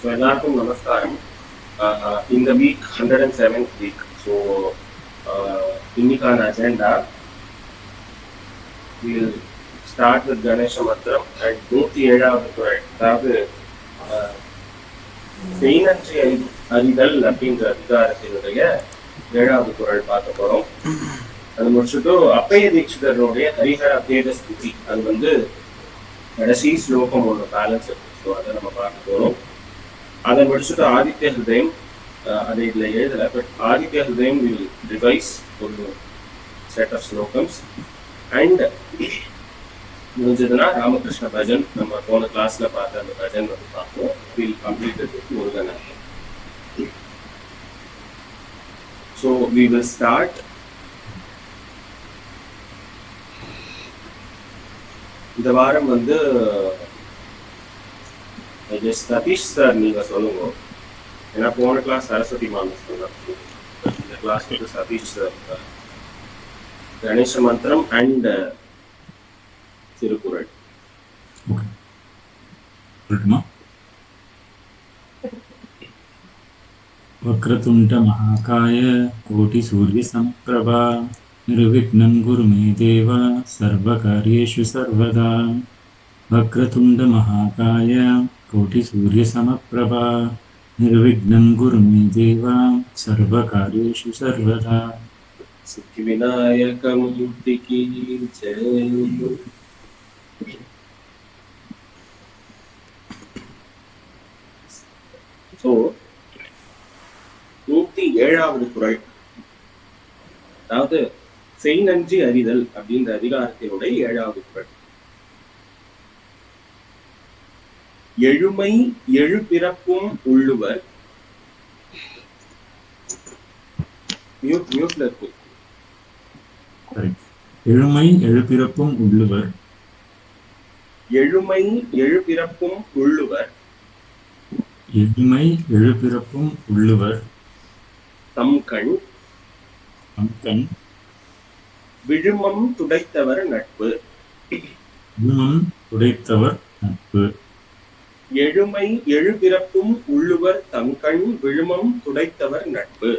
So எல்லாருக்கும் நமஸ்காரம். இந்த வீக் 107th வீக். ஸோ இன்னைக்கான agenda will start with Ganesha மந்திரம் அண்ட் 107வது குறள், அதாவது செய்நன்றி அறிதல் அப்படின்ற அதிகாரத்தினுடைய 7வது குறள் பார்க்க போறோம். அது முடிச்சுட்டு அப்பைய தீட்சிதருடைய ஹரிஹர அபேத ஸ்துதி, அது கடைசி ஸ்லோகம் ஒன்று பேலன்ஸ் இருக்கு. ஸோ அதை நம்ம பார்க்க போறோம். அதை முடிச்சுட்டு ஆதித்ய ஹிருதயம், அதை இதில் எழுதலை, but Aditya Hridayam will revise ஒரு செட் ஆஃப் ஸ்லோகம்ஸ். அண்ட் முடிஞ்சதுன்னா ராமகிருஷ்ண பஜன், நம்ம போன கிளாஸ்ல பார்த்த அந்த பஜன் பார்ப்போம். Will complete Murugan. So we will start. இந்த வாரம் சதீஷ் சார் நீங்க சொல்லுங்க, ஏன்னா போன கிளாஸ் சரஸ்வதி மாமி சொன்னாங்க. இந்த கிளாஸ் சதீஷ் சார் கணேச மந்திரம் அண்ட் திருக்குறள். வக்ரதுண்ட மகாகாய கோட்டி சூரிய சமப்பிரபா நிர்விக்னம் குரு மே தேவா சர்வகாரியேஷு சர்வதா. வக்ரதுண்ட மகாகாய கோட்டி சூரிய சமப்பிரபா நிர்விக்னம் குரு மே தேவா சர்வகாரியேஷு சர்வதா. சித்தி விநாயக மூர்த்திக்கு ஜெய். ஸோ 107வது குறள், அதாவது செய்நன்றி அறிதல் அப்படின்ற அதிகாரத்தினுடைய 7வது குறள். எழுமை எழுபிறப்பும் உள்ளுவர். மியூட்ல இருக்கு. எழுமை எழுபிறப்பும் உள்ளுவர். எழுமை எழுபிறப்பும் உள்ளுவர். எழுமை எழுபிறப்பும் உள்ளுவர். தம் கண் விழுமம் துடைத்தவர் நட்பு. விழுமம் துடைத்தவர் நட்பு. எழுமை எழுபிறப்பும் உள்ளுவர் தங்கண் விழுமம் துடைத்தவர் நட்பு.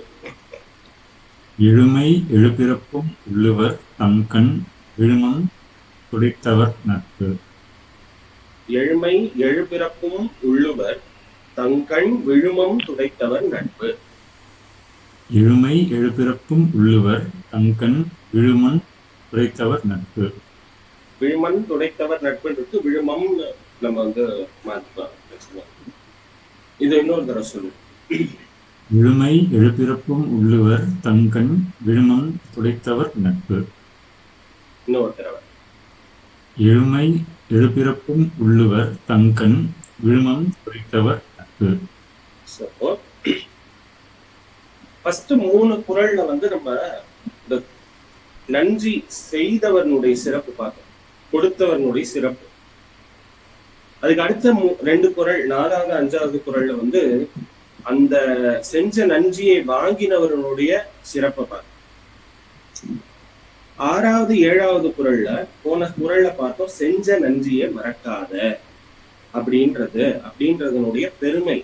எழுமை எழுபிறப்பும் உள்ளுவர் தங்கண் விழுமம் துடைத்தவர் நட்பு. எழுமை எழுபிறப்பும் உள்ளுவர் தங்கண் விழுமம் துடைத்தவர் நட்பு. எழுமை எழுபிறப்பும் உள்ளுவர் தங்கண் விழுமம் துடைத்தவர் நட்பு. விழுமம் துடைத்தவர் நட்புன்றது விழுமம் நம்ம மாத்திக்கலாம். இது இன்னொரு தடவை சொல்லு. எழுமை எழுபிறப்பும் உள்ளுவர் தங்கண் விழுமம் துடைத்தவர் நட்பு. இன்னொரு தடவை. எழுமை எழுபிறப்பும் உள்ளுவர் தங்கண் விழுமம் துடைத்தவர் நட்பு. ஃபர்ஸ்ட் 3 குறள்ல நம்ம இந்த நன்றி செய்தவனுடைய சிறப்பு பார்த்தோம், கொடுத்தவனுடைய சிறப்பு. அதுக்கு அடுத்த 2 குறள், 4வது 5வது குறள்ல அந்த செஞ்ச நன்றியை வாங்கினவர்களுடைய சிறப்பை பார்த்தோம். 6வது 7வது குறள்ல போன குறள்ல பார்த்தோம் செஞ்ச நன்றியை மறக்காத அப்படின்றதனுடைய பெருமை,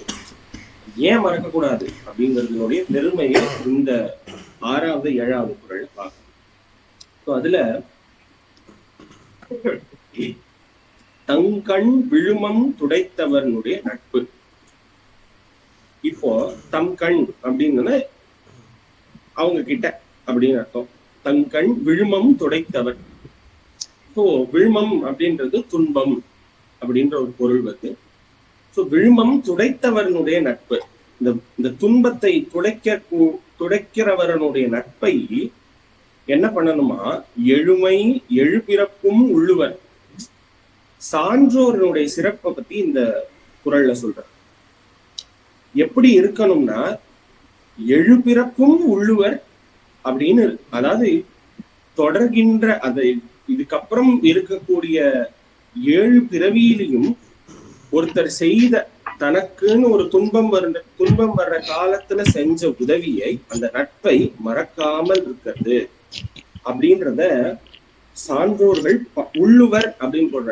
ஏன் மறக்க கூடாது அப்படிங்கறதுனுடைய பெருமையை இந்த 6வது 7வது குறள்ல பார்க்கணும். அதுல தங்கண் விழுமம் துடைத்தவனுடைய நட்பு. இப்போ தம் கண் அப்படின்னு அவங்க கிட்ட அப்படின்னு அர்த்தம். தங்கண் விழுமம் துடைத்தவர். ஸோ விழுமம் அப்படின்றது துன்பம் அப்படின்ற ஒரு பொருள் வருது. ஸோ விழுமம் துடைத்தவனுடைய நட்பு, இந்த துன்பத்தை துடைக்கிறவனுடைய நட்பை என்ன பண்ணணுமா? எழுமை எழுபிறப்பும் உள்ளுவர். சான்றோர்களுடைய சிறப்பை பத்தி இந்த குறள்ல சொல்ற. எப்படி இருக்கணும்னா எழுபிறப்பும் உள்ளுவர் அப்படின்னு, அதாவது தொடர்கின்ற அதை இதுக்கப்புறம் இருக்கக்கூடிய 7 பிறவியிலையும் ஒருத்தர் செய்த தனக்குன்னு ஒரு துன்பம் வர்ற காலத்துல செஞ்ச உதவியை, அந்த நட்பை மறக்காமல் இருக்கிறது அப்படின்றத சான்றோர்கள் உள்ளுவர் அப்படின்னு சொல்ற.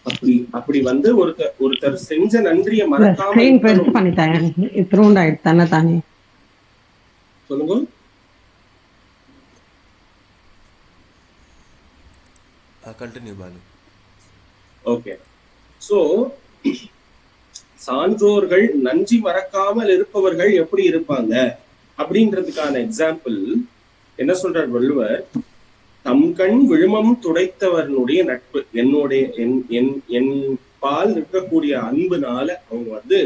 அப்படி அப்படி வந்து ஒருத்தர் செஞ்ச நன்றிய மறக்காம ஸ்கிரீன் பெருசு இருக்கணும். பண்ணிட்டேன், இத்திரூண்டு ஆயிடுச்சு தானே தானே. சொல்லுங்க. கண்டினியூ பாலு. ஓகே. சோ சான்றோர்கள் நன்றி மறக்காமல் இருப்பவர்கள் எப்படி இருப்பாங்க அப்படின்றதுக்கான எக்ஸாம்பிள் என்ன சொல்றார் வள்ளுவர்? தம் கண் விழுமம் துடைத்தவனுடைய நட்பு. என்னுடைய என் பால் இருக்கக்கூடிய அன்புனால அவங்க வந்து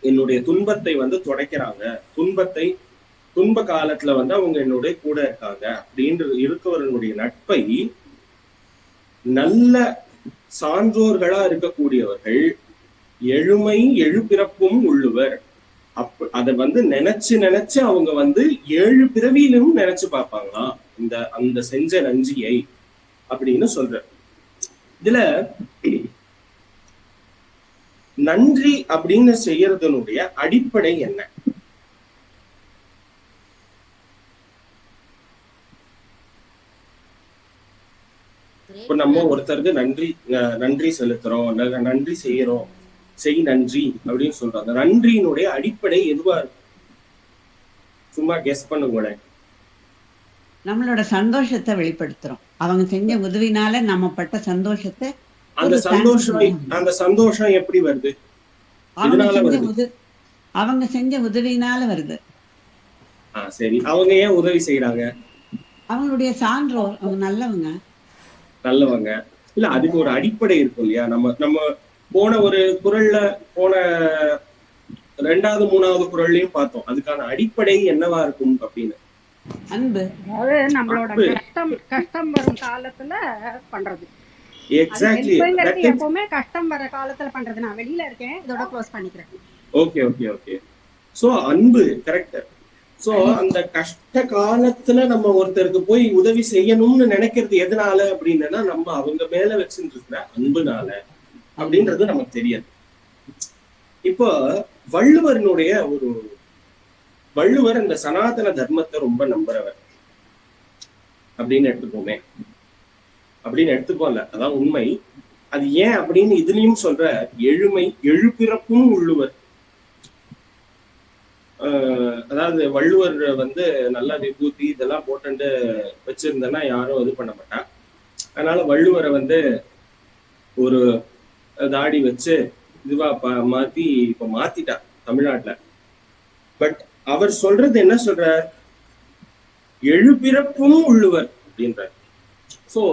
என்னுடைய துன்பத்தை வந்து துடைக்கிறாங்க, துன்ப காலத்துல வந்து அவங்க என்னுடைய கூட இருக்காங்க அப்படின்ற இருக்கவர்களுடைய நட்பை நல்ல சான்றோர்களா இருக்கக்கூடியவர்கள் எழுமை எழுபிறப்பும் உள்ளுவர். அத வந்து நினைச்சு அவங்க வந்து 7 பிறவியிலும் நினைச்சு பார்ப்பாங்களாம் அந்த செஞ்ச நன்றியை அப்படின்னு சொல்ற. இதுல நன்றி அப்படின்னு செய்யறதனுடைய அடிப்படை என்ன? இப்ப நம்ம ஒருத்தருக்கு நன்றி செலுத்துறோம், நன்றி செய்யறோம், செய் நன்றி அப்படின்னு சொல்றோம். அந்த நன்றியினுடைய அடிப்படை எதுவா இருக்கும்? சும்மா கெஸ் பண்ணுங்க. நம்மளோட சந்தோஷத்தை வெளிப்படுத்துறோம். அவங்க செஞ்ச உதவினால நம்ம பட்ட சந்தோஷத்தை, அந்த சந்தோஷம் எப்படி வருது? அவங்க செஞ்ச உதவினால வருது. சரி, அவங்க ஏன் உதவி செய்யறாங்க? அவங்களுடைய சான்றோர், அவங்க நல்லவங்க. இல்ல, அதுக்கு ஒரு அடிப்படை இருக்கும் இல்லையா? நம்ம போன ஒரு குறள்ல, போன 2வது 3வது குறள்லயும் பார்த்தோம். அதுக்கான அடிப்படை என்னவா இருக்கும் அப்படின்னு. அன்பு. அதாவது நம்மளோட கஷ்டம் வரும் காலத்துல பண்றது. எக்ஸாக்ட்லி. எப்பவுமே கஷ்டம் வர காலத்துல பண்றது. நான் வெளியில இருக்கேன், இதோட க்ளோஸ் பண்ணிக்கிறேன். ஓகே. சோ அன்பு கரெக்ட். சோ அந்த கஷ்ட காலத்துல நம்ம ஒருத்தருக்கு போய் உதவி செய்யணும்னு நினைக்கிறது எதனால அப்படின்னா, நம்ம அவங்க மேல வச்சுட்டு இருக்கிற அன்புனால அப்படின்றது நமக்கு தெரியாது. இப்போ வள்ளுவர் இந்த சனாதன தர்மத்தை ரொம்ப நம்புறவர் அப்படின்னு எடுத்துக்கோல, அதான் உண்மை. அது ஏன் அப்படின்னு இதுலயும் சொல்ற, எழுபிறப்பும் உள்ளுவர். அதாவது வள்ளுவர் வந்து நல்லா விபூதி இதெல்லாம் போட்டு வச்சிருந்தேன்னா யாரும் இது பண்ண மாட்டா. அதனால வள்ளுவரை வந்து ஒரு தாடி வச்சு இதுவா மாத்தி இப்ப மாத்திட்டா தமிழ்நாட்டுல. பட் அவர் சொல்றது என்ன சொல்றார்? எழுபிறப்பும் உள்ளுவர் அப்படின்றார். சோ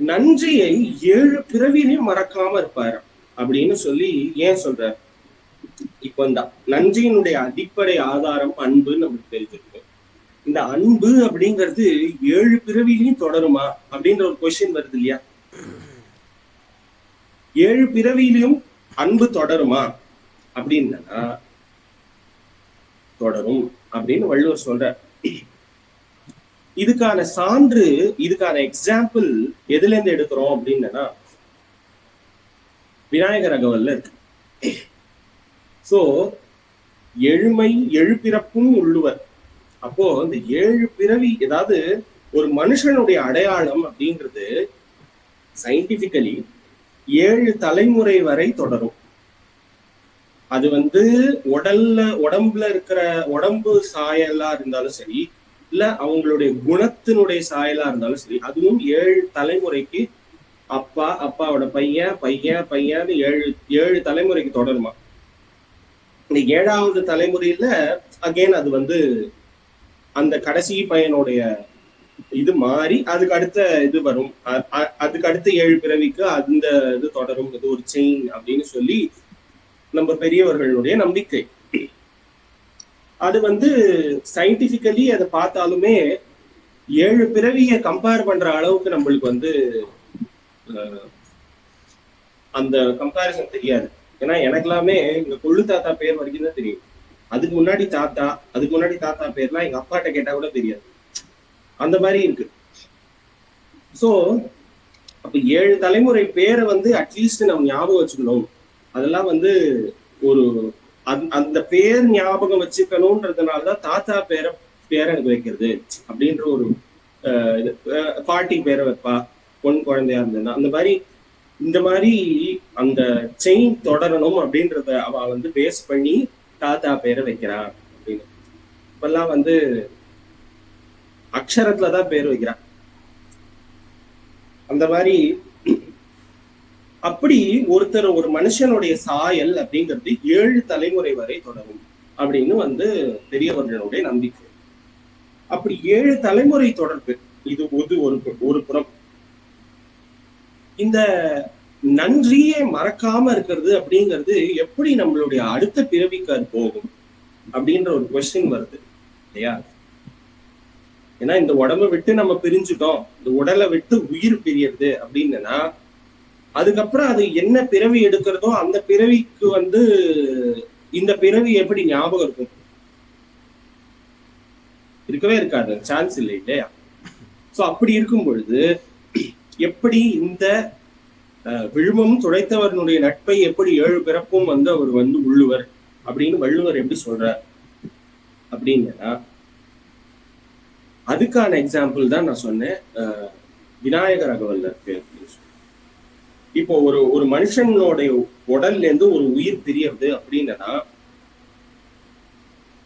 நன்றியை 7 பிறவிலையும் மறக்காம இருப்பாரு அப்படின்னு சொல்லி ஏன் சொல்றார்? இப்ப இந்த நன்றியினுடைய அடிப்படை ஆதாரம் அன்புன்னு நமக்கு தெரிஞ்சிருக்கு. இந்த அன்பு அப்படிங்கிறது 7 பிறவிலையும் தொடருமா அப்படின்ற ஒரு கொஸ்டின் வருது இல்லையா? 7 பிறவியிலும் அன்பு தொடருமா அப்படின்னா தொடரும் அப்படின்னு வள்ளுவர் சொல்ற. இதுக்கான சான்று, இதுக்கான எக்ஸாம்பிள் எதுல இருந்து எடுக்கிறோம் அப்படின்னா விநாயகர் அகவல்ல இருக்கு. சோ எழுபிறப்பும் உள்ளுவர். அப்போ இந்த 7 பிறவி, ஏதாவது ஒரு மனுஷனுடைய அடையாளம் அப்படிங்கிறது சயின்டிபிக்கலி 7 தலைமுறை வரை தொடரும். அது வந்து உடம்புல இருக்கிற உடம்பு சாயலா இருந்தாலும் சரி, இல்ல அவங்களுடைய குணத்தினுடைய சாயலா இருந்தாலும் சரி, அதுவும் 7 தலைமுறைக்கு அப்பாவோட பையன் 7 தலைமுறைக்கு தொடருமா. இந்த 7வது தலைமுறையில அகைன் அது வந்து அந்த கடைசி பையனுடைய இது மாறி அதுக்கு அடுத்த இது வரும். அதுக்கு அடுத்த 7 பிறவிக்கு அந்த இது தொடரும். இது ஒரு செயின் அப்படின்னு சொல்லி நம்ம பெரியவர்களுடைய நம்பிக்கை. அது வந்து சயின்டிபிக்கலி அதை பார்த்தாலுமே 7 பிறவியை கம்பேர் பண்ற அளவுக்கு நம்மளுக்கு வந்து அந்த கம்பேரிசன் தெரியாது. ஏன்னா எனக்கு எல்லாமே எங்க கொள்ளு தாத்தா பேர் வரைக்கும் தான் தெரியும். அதுக்கு முன்னாடி தாத்தா பேர்லாம் எங்க அப்பாட்ட கேட்டா கூட தெரியாது. அந்த மாதிரி இருக்கு. சோ அப்ப 7 தலைமுறை பேரை வந்து அட்லீஸ்ட் நம்ம ஞாபகம் வச்சுக்கணும். அதெல்லாம் வந்து ஒரு அந்த பேர் ஞாபகம் வச்சுக்கணும்ன்றதுனாலதான் தாத்தா பேரை எனக்கு வைக்கிறது அப்படின்ற ஒரு பாட்டி பேரை வைப்பா, பொன் குழந்தையா இருந்ததுன்னா அந்த மாதிரி இந்த மாதிரி அந்த செயின் தொடரணும் அப்படின்றத அவ வந்து பேஸ் பண்ணி தாத்தா பேரை வைக்கிறான் அப்படின்னு. இப்பெல்லாம் வந்து அக்ஷரத்துலதான் பேர் வைக்கிறான். அந்த மாதிரி அப்படி ஒருத்தர் ஒரு மனுஷனுடைய சாயல் அப்படிங்கிறது 7 தலைமுறை வரை தொடரும் அப்படின்னு வந்து பெரியவர்களுடைய நம்பிக்கை. அப்படி 7 தலைமுறை தொடர்பு இது ஒரு புறம். இந்த நன்றியே மறக்காம இருக்கிறது அப்படிங்கிறது எப்படி நம்மளுடைய அடுத்த பிறவிக்கு அது போகும் அப்படின்ற ஒரு கொஸ்டின் வருது இல்லையா? ஏன்னா இந்த உடம்பை விட்டு நம்ம பிரிஞ்சுட்டோம், இந்த உடலை விட்டு உயிர் பிரியறது அப்படின்னா அதுக்கப்புறம் அது என்ன பிறவி எடுக்கிறதோ அந்த பிறவிக்கு வந்து இந்த பிறவி எப்படி ஞாபகம் இருக்கும்? இருக்கவே இருக்காது, சான்ஸ் இல்லை இல்லையா? சோ அப்படி இருக்கும் பொழுது எப்படி இந்த விழுமம் துடைத்தவர்களுடைய நட்பை எப்படி 7 பிறப்பும் வந்து அவர் வந்து உள்ளுவர் அப்படின்னு வள்ளுவர் எப்படி சொல்றார் அப்படின்னா அதுக்கான எக்ஸாம்பிள் தான் நான் சொன்னேன், விநாயகர் அகவல்ல இருக்கு. இப்போ ஒரு மனுஷனுடைய உடல்ல இருந்து ஒரு உயிர் பிரியறது அப்படின்னா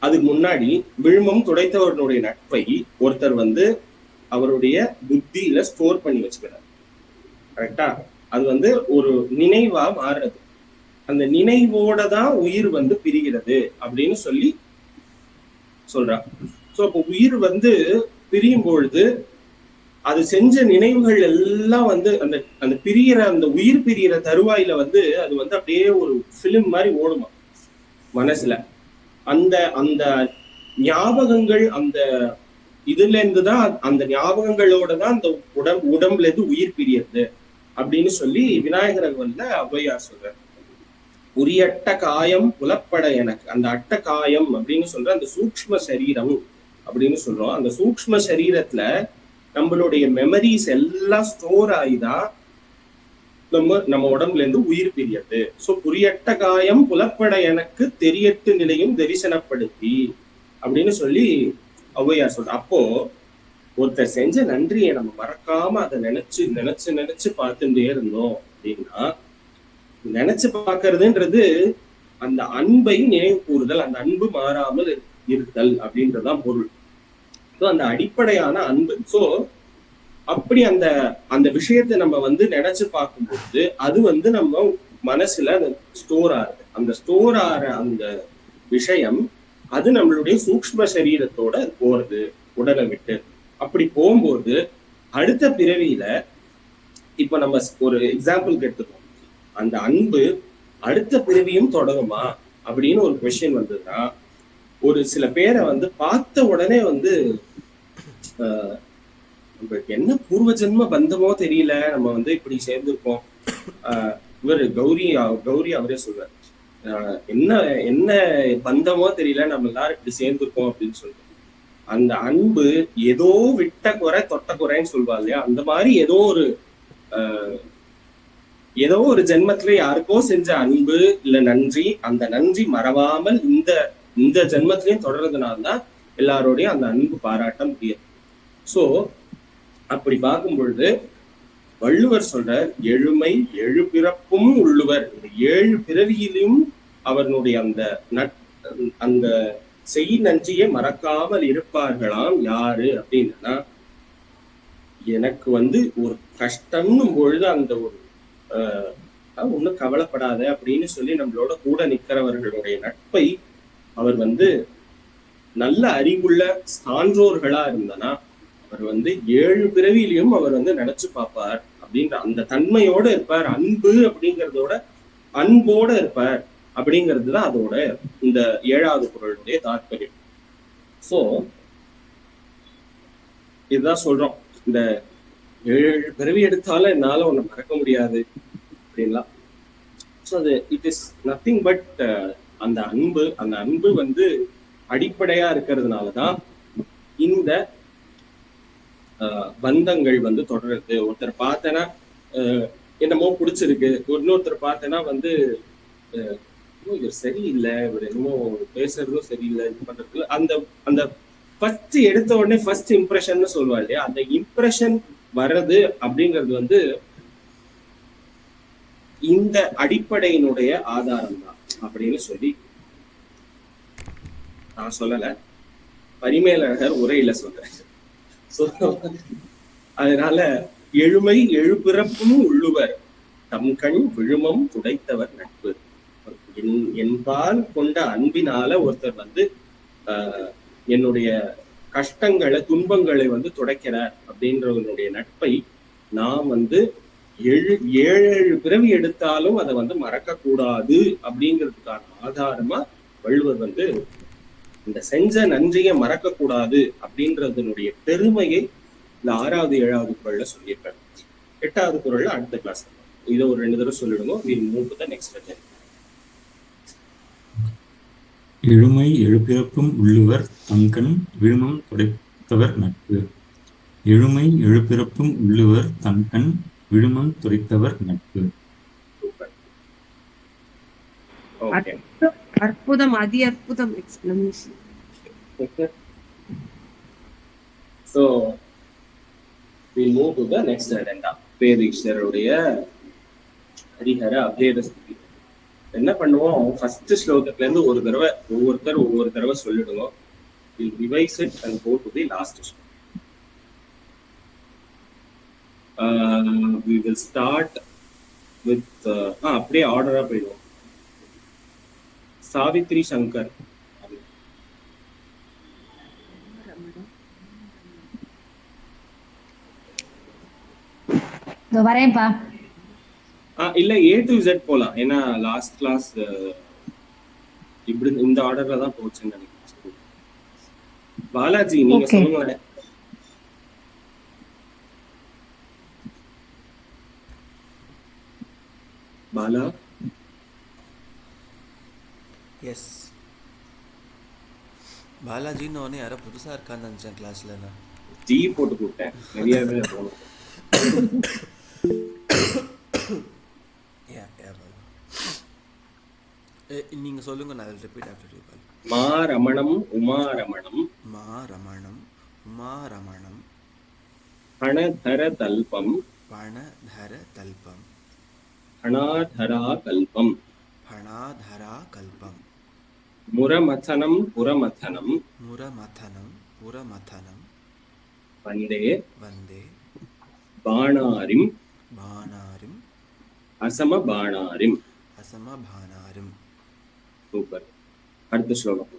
அதுக்கு முன்னாடி விழுமம் துடைத்தவர்களுடைய நட்பை ஒருத்தர் வந்து அவருடைய புத்தியில ஸ்டோர் பண்ணி வச்சுக்கிறார். கரெக்டா? அது வந்து ஒரு நினைவா மாறுறது. அந்த நினைவோட தான் உயிர் வந்து பிரிகிறது அப்படின்னு சொல்லி சொல்றான். சோ அப்போ உயிர் வந்து பிரியும் பொழுது அது செஞ்ச நினைவுகள் எல்லாம் வந்து அந்த அந்த பிரியிற அந்த உயிர் பிரியிற தருவாயில வந்து அது வந்து அப்படியே ஒரு பிலிம் மாதிரி ஓடுமா மனசுல. அந்த அந்த ஞாபகங்கள் அந்த இதுல இருந்துதான் அந்த ஞாபகங்களோட தான் அந்த உடம்புல இருந்து உயிர் பிரியறது அப்படின்னு சொல்லி விநாயகர் வந்து ஔவையார் சொல்றார். உரியட்ட காயம் புலப்பட எனக்கு, அந்த அட்ட காயம் அப்படின்னு சொல்ற அந்த சூக்ஷ்ம சரீரம் அப்படின்னு சொல்றோம். அந்த சூக்ஷ்ம சரீரத்துல நம்மளுடைய மெமரிஸ் எல்லாம் ஸ்டோர் ஆகிதான் நம்ம உடம்புல இருந்து உயிர் பிரியது. சோ புரியட்ட காயம் புலப்பட எனக்கு தெரியட்டு நிலையும் தரிசனப்படுத்தி அப்படின்னு சொல்லி ஔவையார் சொல்ற. அப்போ ஒருத்தர் செஞ்ச நன்றியை நம்ம மறக்காம அதை நினைச்சு நினைச்சு நினைச்சு பார்த்துட்டே இருந்தோம் அப்படின்னா நினைச்சு பார்க்கறதுன்றது அந்த அன்பை நினைவு கூறுதல், அந்த அன்பு மாறாமல் இருத்தல் அப்படின்றதான் பொருள். அந்த அடிப்படையான அன்பு. சோ அப்படி அந்த அந்த விஷயத்தை நம்ம வந்து நினைச்சு பார்க்கும்போது அது வந்து நம்ம மனசுல ஸ்டோர் ஆகுது. அந்த ஸ்டோர் ஆகிற அந்த விஷயம் அது நம்மளுடைய சூக்ஷ்ம சரீரத்தோட போறது உடலை விட்டு. அப்படி போகும்போது அடுத்த பிறவியில இப்ப நம்ம ஒரு எக்ஸாம்பிளுக்கு எடுத்துக்கோம், அந்த அன்பு அடுத்த பிறவியும் தொடருமா அப்படின்னு ஒரு கொஸ்டின் வந்ததுன்னா ஒரு சில பேரை வந்து பார்த்த உடனே வந்து நம்மளுக்கு என்ன பூர்வ ஜென்ம பந்தமோ தெரியல, நம்ம வந்து இப்படி சேர்ந்திருக்கோம். இவர் கௌரி அவரே சொல்றார், என்ன என்ன பந்தமோ தெரியல, நம்ம எல்லாரும் இப்படி சேர்ந்திருக்கோம் அப்படின்னு சொல்றாரு. அந்த அன்பு ஏதோ விட்ட குறை தொட்ட குறைன்னு சொல்வா இல்லையா, அந்த மாதிரி ஏதோ ஒரு ஜென்மத்துல யாருக்கோ செஞ்ச அன்பு இல்ல நன்றி, அந்த நன்றி மறவாமல் இந்த ஜென்மத்திலையும் தொடர்றதுனால்தான் எல்லாரோடையும் அந்த அன்பு பாராட்ட முடியும். சோ அப்படி பார்க்கும் பொழுது வள்ளுவர் சொல்ற எழுமை 7 பிறப்பும் உள்ளுவர், இந்த 7 பிறவியிலும் அவர்களுடைய அந்த செய் நன்றியை மறக்காமல் இருப்பார்களாம். யாரு அப்படின்னா எனக்கு வந்து ஒரு கஷ்டம்னும் பொழுது அந்த ஒரு ஒன்னும் கவலைப்படாத அப்படின்னு சொல்லி நம்மளோட கூட நிற்கிறவர்களுடைய நட்பை அவர் வந்து நல்ல அறிவுள்ள சான்றோர்களா இருந்தனா அவர் வந்து 7 பிறவியிலையும் அவர் வந்து நினைச்சு பார்ப்பார் அப்படின்ற அந்த தன்மையோட இருப்பார். அன்பு அப்படிங்கிறதோட அன்போட இருப்பார் அப்படிங்கிறதுதான் அதோட இந்த 7வது குறளுடைய தாற்பயம். சோ இதுதான் சொல்றோம், இந்த 7 பிறவி எடுத்தாலும் என்னால ஒண்ணு மறக்க முடியாது அப்படின்லாம். ஸோ அது இட் இஸ் நத்திங் பட் அந்த அன்பு வந்து அடிப்படையா இருக்கிறதுனாலதான் இந்த பந்தங்கள் வந்து தொடர்றது. ஒருத்தர் பார்த்தேன்னா என்னமோ பிடிச்சிருக்கு, இன்னொருத்தர் பார்த்தேன்னா வந்து இவர் சரியில்லை, இவர் என்னமோ பேசுறதும் சரியில்லை, இது பண்றதுல அந்த அந்த ஃபர்ஸ்ட் எடுத்த உடனே ஃபர்ஸ்ட் இம்ப்ரெஷன் சொல்லுவா இல்லையா, அந்த இம்ப்ரெஷன் வர்றது அப்படிங்கிறது வந்து இந்த அடிப்படையினுடைய ஆதாரம் தான் அப்படின்னு சொல்லி நான் சொல்லல, பரிமேலழகர் உரையில சொல்றேன். அதனால எழுமை எழுபிறப்பும் உள்ளுவர் தம் கண் விழுமம் துடைத்தவர் நட்பு. என்பால் கொண்ட அன்பினால ஒருத்தர் வந்து என்னுடைய கஷ்டங்களை துன்பங்களை வந்து துடைக்கிறார் அப்படின்றவனுடைய நட்பை நான் வந்து ஏழு பிறவி எடுத்தாலும் அதை வந்து மறக்க கூடாது அப்படிங்கிறதுக்கான ஆதாரமா வள்ளுவர் வந்து இந்த செஞ்ச நன்றியை மறக்க கூடாது அப்படின்றதனுடைய பெருமையை இந்த 6வது 7வது குறள்ல சொல்லியிருக்காரு. 8வது குறள்ல அடுத்த கிளாஸ் இதை ஒரு 2 தடவை சொல்லிடுங்க. we'll move to the next agenda. எழுமை எழுபிறப்பும் உள்ளுவர் தங்கண் விழுமம் துடைத்தவர் நட்பு. எழுமை எழுபிறப்பும் உள்ளுவர் தங்கண் விழுமம் துடைத்தவர் நட்பு. Okay. அற்புதம், அதி அற்புதம் explanation. So we move to the next agenda. பேரீஸ்வரருடைய ஹரிஹர அபேத ஸ்துதி. என்ன பண்ணுவோம், ஃபர்ஸ்ட் ஸ்லோகத்துல இருந்து ஒவ்வொரு தடவை சொல்லிடுவோம். we'll revise it and go to the last sloka. We will start with அப்படியே ஆர்டரா போயிடுவோம். சாவித்ரி சங்கர். வரேன்ப்பா. இல்ல A to Z போலாம். ஏன்னா லாஸ்ட் கிளாஸ் இப்படி இந்த ஆர்டர்ல தான் போச்சுன்னு நினைக்கிறேன். பாலாஜி நீங்க சொல்லுங்க. பாலா. எஸ், பாலாஜின்னு ஒன்று யாரோ புதுசாக இருக்கான்னு நினச்சேன் கிளாஸில். நான் டீ போட்டு கூப்பிட்டேன். நிறைய பேர் போகணும். நீங்கள் சொல்லுங்க, நான் ரிப்பீட் ஆஃப்டர் யூ. மா ரமணம் உமா ரமணம். மா ரமணம் உமா ரமணம். பணதர தல்பம். பணதர தல்பம். பணாதரா கல்பம். பணாதரா கல்பம். முரமதனம் புரமதனம். முரமதனம் புரமதனம். வந்தே வந்தே பாணாரிம். பாணாரிம். அசம பாணாரிம். அசம பாணாரிம். சூப்பர். அடுத்த ஸ்லோகம்.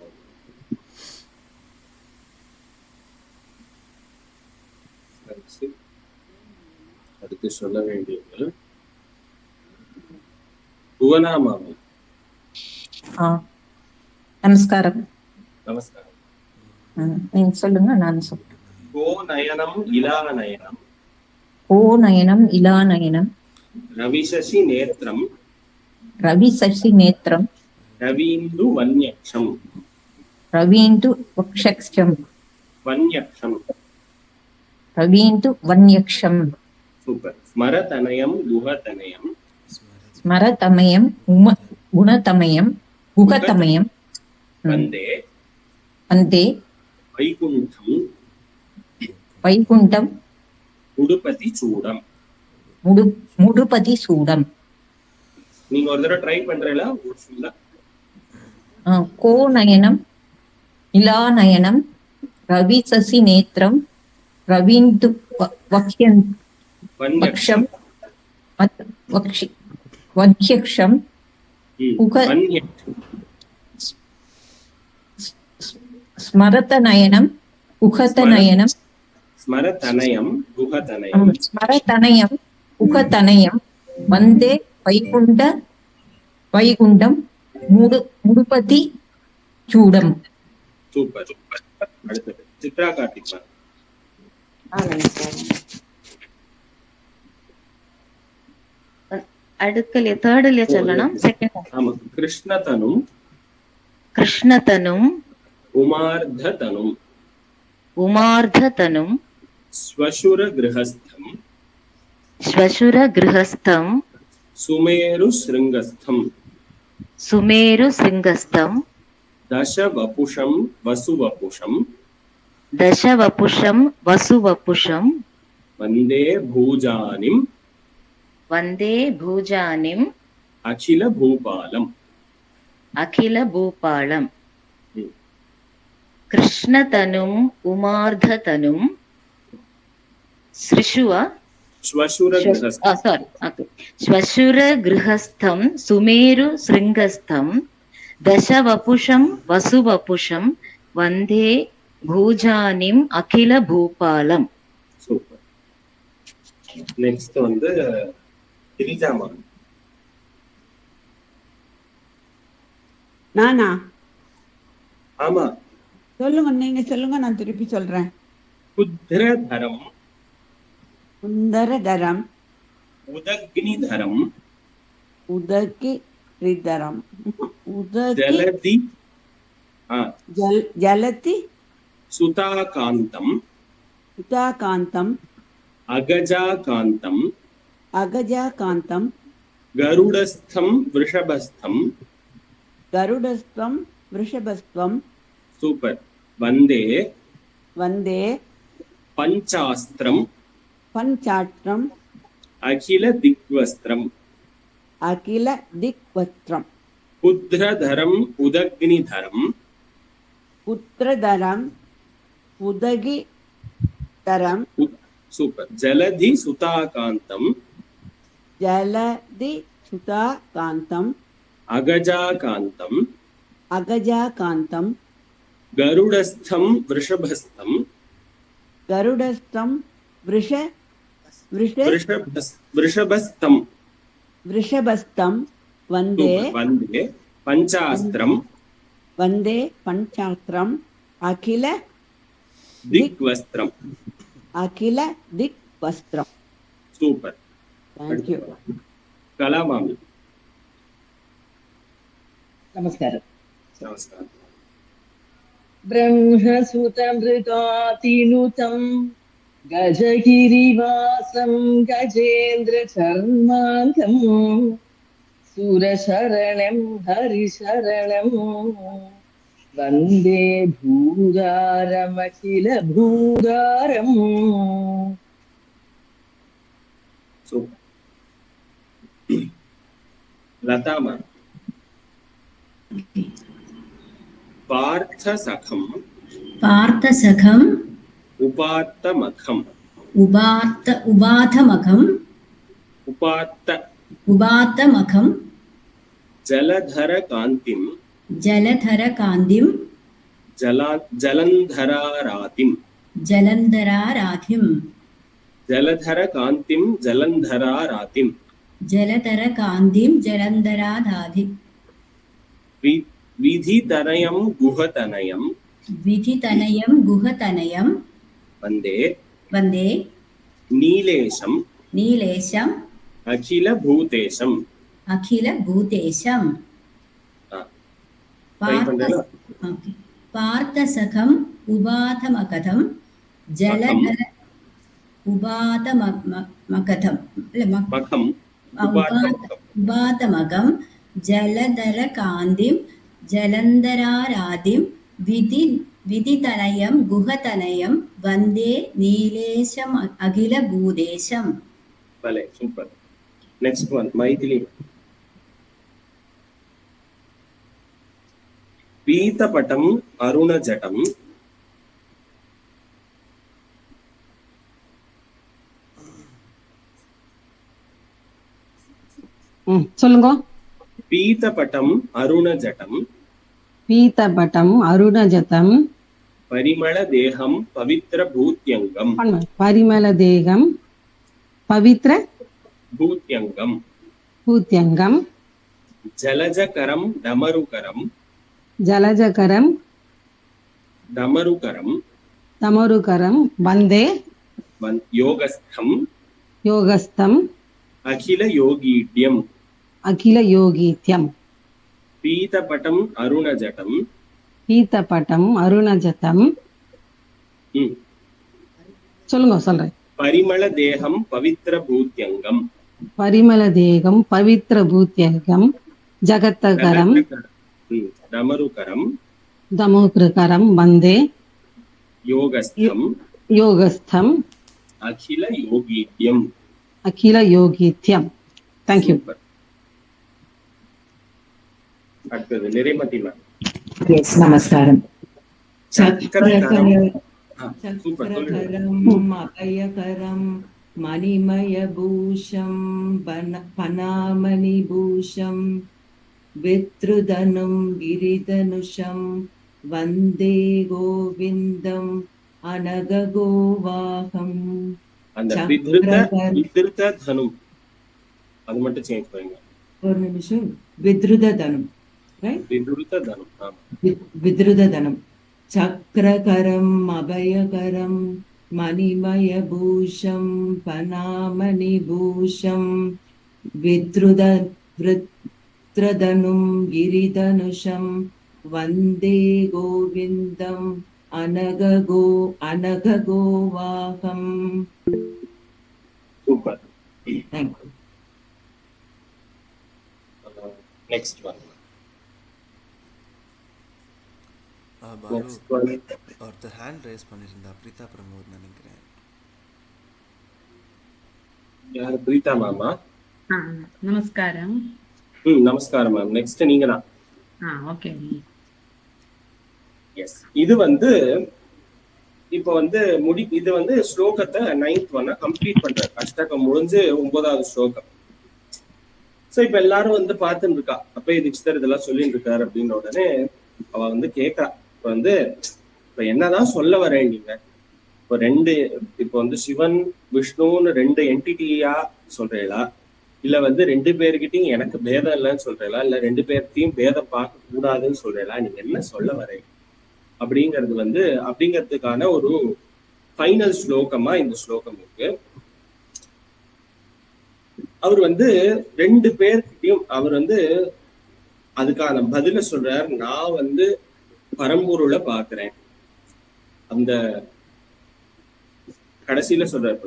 அடுத்து சொல்ல வேண்டியது புவனாமாமி. நமஸ்காரம். நமஸ்காரம். நீங்க சொல்லுங்க, நான் சொல்றேன். கோ நயனம் இலா நயனம். ஓ நயனம் இலா நயனம். ரவிசசி நேத்ரம். ரவி சசி நேத்திரம். ரவீந்து வன்யக்ஷம். ரவீந்து வக்ஷக்ஷம். வன்யக்ஷம். ரவீந்து வன்யக்ஷம். சூப்பர். ஸ்மரதனயம் குஹதனயம். ஸ்மரதமயம் குணதமயம் குகதமயம். வந்தே வந்தே வைகுண்டம். வைகுண்டம். உடுபதி சூடம். முடுபதி சூடம். நீங்க ஒரு தடவை ட்ரை பண்றீங்களா? கோ நயனம் இலா நயனம். ரவி சசி நேத்திரம். ரவீந்து வக்ஷம். வக்ஷம். ஸ்மரதநயனம் உகதநயனம். ஸ்மரதனயம் குஹதனயம். ஸ்மரதனயம் உகதனயம். வந்தே வைகுண்டம் முடுபதி சூடம். சூப்பர். அடுத்தது சித்ரா கார்த்திக். அடுக்கல தேர்ட்ல சொல்லணும். செகண்ட். ஆமா. கிருஷ்ணதனும். கிருஷ்ணதனும். உமார்ததனும். உமார்ததனும். ஸ்வசுர கிரஹஸ்தம். ஸ்வசுர கிரஹஸ்தம். சுமேரு ஸ்ருங்கஸ்தம். சுமேரு சிங்கஸ்தம். தசவபுஷம் வசுவபுஷம். தசவபுஷம் வசுவபுஷம். வந்தே பூஜானிம் வந்தே பூஜானிம் அகில பூபாலம். அகில பூபாலம். ம். கிருஷ்ணதனும் உமார்ததனும் ஸ்ருஷுவா ஸ்வசுர கிரஹஸ்தம். சாரி, ஸ்வசுர கிருஹஸ்தம் சுமேரு சிருங்கஸ்தம் தசவபுஷம் வசுவபுஷம் வந்தே பூஜானிம் அகில பூபாலம். சூப்பர். நெக்ஸ்ட் வந்து கிரிஜாமா. நானா? ஆமா. சொல்லுங்க, நீங்க சொல்லுங்க, நான் திருப்பி சொல்றேன். குத்ரதரம் சுந்தரதரம் உதக்னிதரம் உதகி ரிதரம் உதகி ஜலதி ஜலதி சுதாகாந்தம் சுதாகாந்தம் அகஜாகாந்தம் அகஜாகாந்தம் கருடஸ்தம் விஷபஸ்தம். கருடஸ்வம் விஷபஸ்வம். சூப்பர். வந்தே வந்தே பஞ்சாஸ்திரம் பஞ்சாட்சரம் அகில திக்வஸ்திரம். அகில திக்வஸ்திரம். புத்ரதரம் உதக்னிதரம் புத்திரதரம் உதகி தரம். சூப்பர். ஜலதி சுதாகாந்தம் ஜலதி சுதாகாந்தம் அகஜாகாந்தம் அகஜாகாந்தம் கருடஸ்தம் விஷபஸ்தம் கருடஸ்தம் விஷபஸ்தம். விஷபஸ்தம். வந்தே வந்தே பஞ்சாஸ்திரம் வந்தே பஞ்சாஸ்திரம் அகில திக்வஸ்திரம். அகில திக் வஸ்திரம். சூப்பர். தேங்க்யூ. கலாமாமி. நமஸ்காரம். நமஸ்காரம். ब्रह्मसुतमृगातिनुतं गजगिरिवासं गजेन्द्रचर्माङ्गं सुरशरणं हरिशरणं वन्दे भूदारमखिल भूदारम्. சூப்பர். லதாமா. பார்த்தசகம் பார்த்தசகம் உபாத்தமகம் உபாத்தமகம் உபாத்தமகம் ஜலதர காந்திம் ஜலதரகாந்திம் ஜலந்தராராதிம். ஜலந்தராராதிம் ஜலதர காந்திம் ஜலந்தராராதிம். ஜலதரகாந்திம் ஜலந்தராதாதிம். விதிதனயம் குஹதனயம் விதிதனயம் குஹதனயம் வந்தே வந்தே நீலேஷம் நீலேஷம் அகில பூதேஷம். அகில பூதேஷம். பார்த்தசகம் உபாதமகதம் ஜலதர உபாதமகதம் மகம் உபாதமகம் ஜலதரகாந்திம் ஜலந்தராராதிம் விதிதனயம் குஹதனயம் வந்தே நீலேஷம் அகில பூதேஷம். பலே. சூப்பர். Next one Maithili. பீதபட்டம் அருணஜடம் சொல்லுங்க. பீதபட்டம் அருணஜடம் பீதபட்டம் அருணஜதம் பரிமள தேகம் பவித்ர பூத்யங்கம். பரிமள தேகம் பவித்ர பூத்யங்கம். பூத்யங்கம் ஜலஜகரம் டமருகரம் ஜலஜகரம் டமருகரம் தமருகரம் வந்தே யோகஸ்தம் யோகஸ்தம் அகில யோகீட்யம். அகில யோகீத்யம். பீதபட்டம் அருணஜடம் பீதபட்டம் அருணஜதம். சொல்லுங்க, சொல்றேன். பரிமள தேகம் பவித்ர பூத்யங்கம். பரிமள தேகம் பவித்ர பூத்யங்கம் ஜகத்தகரம் டமருகரம் தமோகிருகரம் வந்தே யோகஸ்தம் யோகஸ்தம் அகில யோகித்யம். அகில யோகித்யம். தேங்க்யூ. Super. அடுத்தது நிறைமதி மேம். எஸ், நமஸ்காரம். சக்கரகரம். சூப்பர், சொல்லுங்க. சக்கரகரம் அபயகரம் மணிமயபூஷம் பனாமணிபூஷம் வித்ருதனும் கிரிதனுஷம் வந்தே கோவிந்தம் அனககோவாகம். அந்த வித்ருத தனும் அது மட்டும் சேஞ்ச் பண்ணுங்க. ஒரு நிமிஷம். வித்ருத தனும், வித்ருத தனும். ஆமா, வித்ருத தனும். சக்கரகரம் அபயகரம் மணிமயபூஷம் பனாமணிபூஷம் வித்ருதனும் கிரிதனுஷம் வந்தே கோவிந்தம் அனககோவாகம். சூப்பர். தேங்க்யூ. Next one. பாரு, நெக்ஸ்ட் ஒன். ஒருத்தர் ஹேண்ட் ரைஸ் பண்ணியிருந்தா பிரீதா பிரமோத் நினைக்கிறேன். யாரு? பிரீதா மாமா. நமஸ்காரம். நமஸ்காரம் மேம். நெக்ஸ்ட் நீங்க தான். ஓகே. எஸ். இது வந்து இப்போ வந்து இது வந்து ஸ்லோகத்தை 9th ஒன்ன கம்ப்ளீட் பண்றாரு. அஷ்டகம் முடிஞ்சு 9வது ஸ்லோகம். சோ இப்ப எல்லாரும் வந்து பார்த்துட்டு இருக்கா, அப்பயே தீட்சிதர் இதெல்லாம் சொல்லிட்டு இருக்காரு அப்படின்ற உடனே அவ வந்து கேட்கறா, இப்ப வந்து இப்ப என்னதான் சொல்ல வரேன் நீங்க? இப்போ வந்து சிவன் விஷ்ணுன்னு 2 என்டிட்டியா சொல்றீங்களா, இல்ல வந்து 2 பேர்கிட்டையும் எனக்கு பேதம் இல்லைன்னு சொல்றீங்களா, இல்ல 2 பேர்த்தையும் பேதம் பார்க்க கூடாதுன்னு சொல்றீங்களா, நீங்க என்ன சொல்ல வரீங்க அப்படிங்கிறது வந்து அப்படிங்கிறதுக்கான ஒரு ஃபைனல் ஸ்லோகமா இந்த ஸ்லோகம் இருக்கு. அவர் வந்து 2 பேர்கிட்டையும் அவர் வந்து அதுக்கான பதில சொல்றார். நான் வந்து பரம்பொருளை பாக்குறேன். அந்த கடைசியில சொல்றாரு,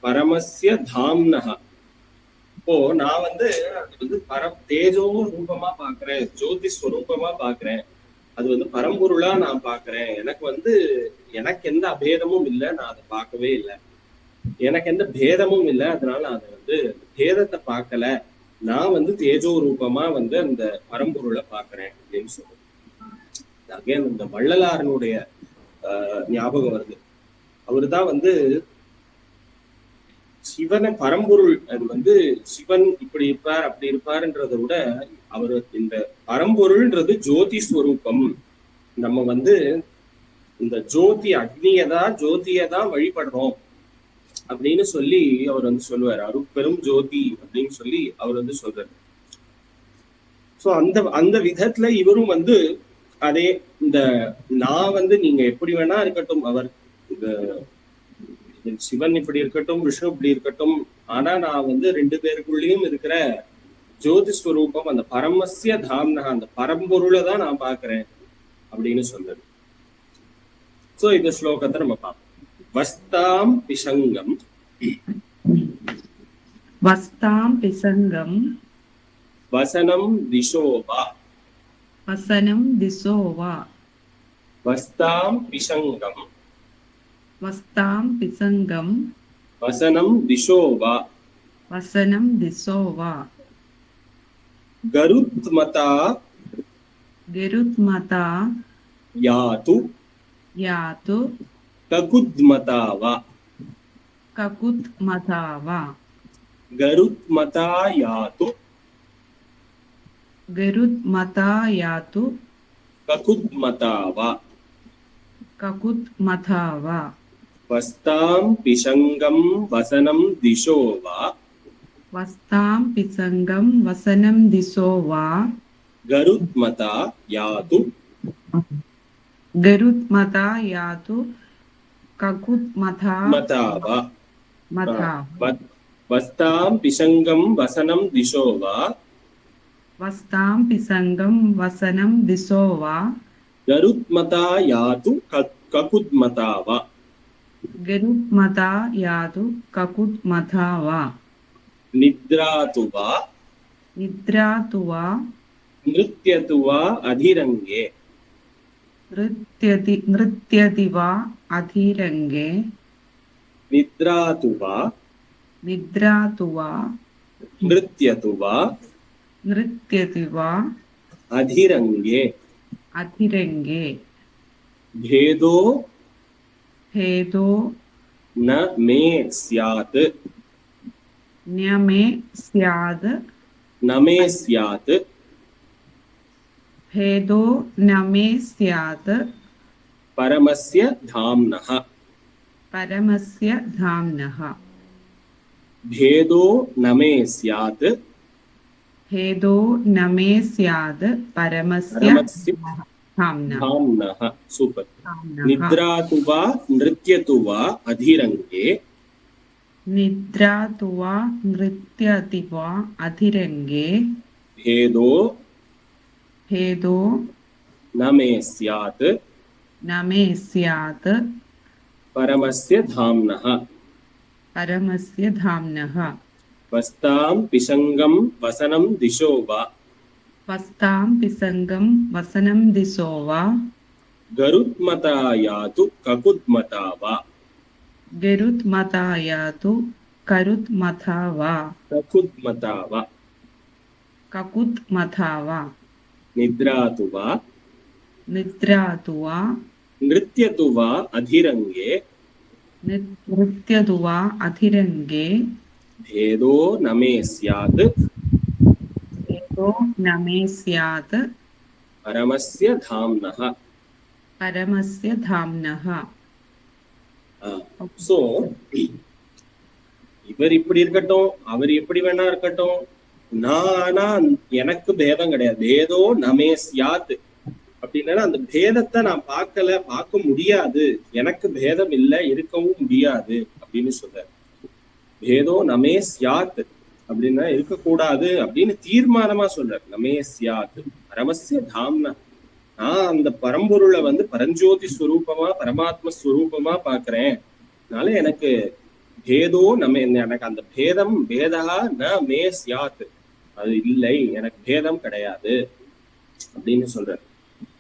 பரமஸ்ய தாம்னஹா. இப்போ நான் வந்து அது வந்து தேஜோ ரூபமா பாக்குறேன், ஜோதி ஸ்வரூபமா பாக்குறேன், அது வந்து பரம்பொருளா நான் பாக்குறேன். எனக்கு எந்த அபேதமும் இல்லை, நான் அதை பார்க்கவே இல்லை. எனக்கு எந்த பேதமும் இல்லை, அதனால நான் அதை வந்து பேதத்தை பார்க்கல. நான் வந்து தேஜோ ரூபமா வந்து அந்த பரம்பொருளை பாக்குறேன் அப்படின்னு சொல்றேன். அகைன் இந்த வள்ளலாரனுடைய ஞாபகம் வருது. அவருதான் வந்து சிவனை பரம்பொருள், அது வந்து சிவன் இப்படி இருப்பார் அப்படி இருப்பாருன்றதை விட அவர் இந்த பரம்பொருள்ன்றது ஜோதி ஸ்வரூபம். நம்ம வந்து இந்த ஜோதியதான் வழிபடுறோம் அப்படின்னு சொல்லி அவர் வந்து சொல்லுவார். அருட்பெரும் ஜோதி அப்படின்னு சொல்லி அவர் வந்து சொல்றாரு. சோ அந்த விதத்துல இவரும் வந்து அதே இந்த நான் வந்து நீங்க எப்படி வேணா இருக்கட்டும், அவர் இந்த சிவன் இப்படி இருக்கட்டும், விஷ்ணு இப்படி இருக்கட்டும், ஆனா நான் வந்து 2 பேருக்குள்ளேயும் இருக்கிற ஜோதி ஸ்வரூபம், அந்த பரமஸ்ய தாம்னா, அந்த பரம்பொருளை தான் நான் பாக்குறேன் அப்படின்னு சொல்றது. சோ இந்த ஸ்லோகத்தை நம்ம பார்ப்போம். வஸ்தாம் பிசங்கம் வசனம் திசோவா. வஸ்தாம் பிசங்கம் வசனம் திசோவா. கருத்மதா யாது ககுத்மதாவா. கருத்மதா யாது ககுத்மதாவா. வஸ்தாம் பிசங்கம் வசனம் திசோவா. கருத்மதா யாது மதாவா. வஸ்தாம் பிசங்கம் வசனம் திசோவா. கருத்மதா யாது ககுத்மதாவா. நித்ராது வா நிருத்யது வா அதிரங்கே. நித்ராது வா நித்ராது வா நிருத்யது வா நிருத்யதி வா அதிரங்கே அதிரங்கே பேதோ भेदो ந மே ஸ்யாத் न मे स्याद् ந மே ஸ்யாத் भेदो न मे स्यात् பரமஸ்ய தாம்னஹ परमस्य धाम्नः பேதோ ந மே ஸ்யாத் भेदो न मे स्याद् परमस्य பரமஸ்ய धाम्नः தாம்னஹ. சூப்பர். धाम्नः நித்ராது வா நிருத்யது வா அதிரங்கே निद्रा तु वा नृत्यति वा अधिरङ्गे பேதோ भेदो ந மே ஸ்யாத் न मे स्यात् பரமஸ்ய தாம்னஹ. परमस्य धाम्नः வஸ்தாம் பிசங்கம் வசனம் திசோ வா वस्तां पिसङ्गं वसनं दिशो वा கருத்மதா யாது ககுத்மதா வா गरुत्मतायातु करुत्मथा वा ககுத்மதா வா ककुत्मथा वा நித்ராது வா निद्रातु वा நிருத்யது வா அதிரங்கே नृत्यतु वा अधिरङ्गे பேதோ ந மே ஸ்யாத் भेदो न मे स्यात् பரமஸ்ய தாம்னஹ. परमस्य धाम्नः சோ இவர் இப்படி இருக்கட்டும், அவர் எப்படி வேணா இருக்கட்டும், நான் ஆனா எனக்கு பேதம் கிடையாது. பேதோ நமே ஸ்யாத் அப்படின்னா அந்த பேதத்தை நான் பார்க்க முடியாது, எனக்கு பேதம் இல்லை, இருக்கவும் முடியாது அப்படின்னு சொல்றாரு. பேதோ நமே ஸ்யாத் அப்படின்னா இருக்கக்கூடாது அப்படின்னு தீர்மானமா சொல்றாரு. நமே ஸ்யாத் பரமஸ்ய தாம்னா, நான் அந்த பரம்பொருளை பரஞ்சோதி ஸ்வரூபமா பரமாத்ம ஸ்வரூபமா பாக்குறேன். அதனால எனக்கு பேதோ நமே, எனக்கு அந்த பேதா ந மே ஸ்யாத், அது இல்லை, எனக்கு பேதம் கிடையாது அப்படின்னு சொல்றாரு.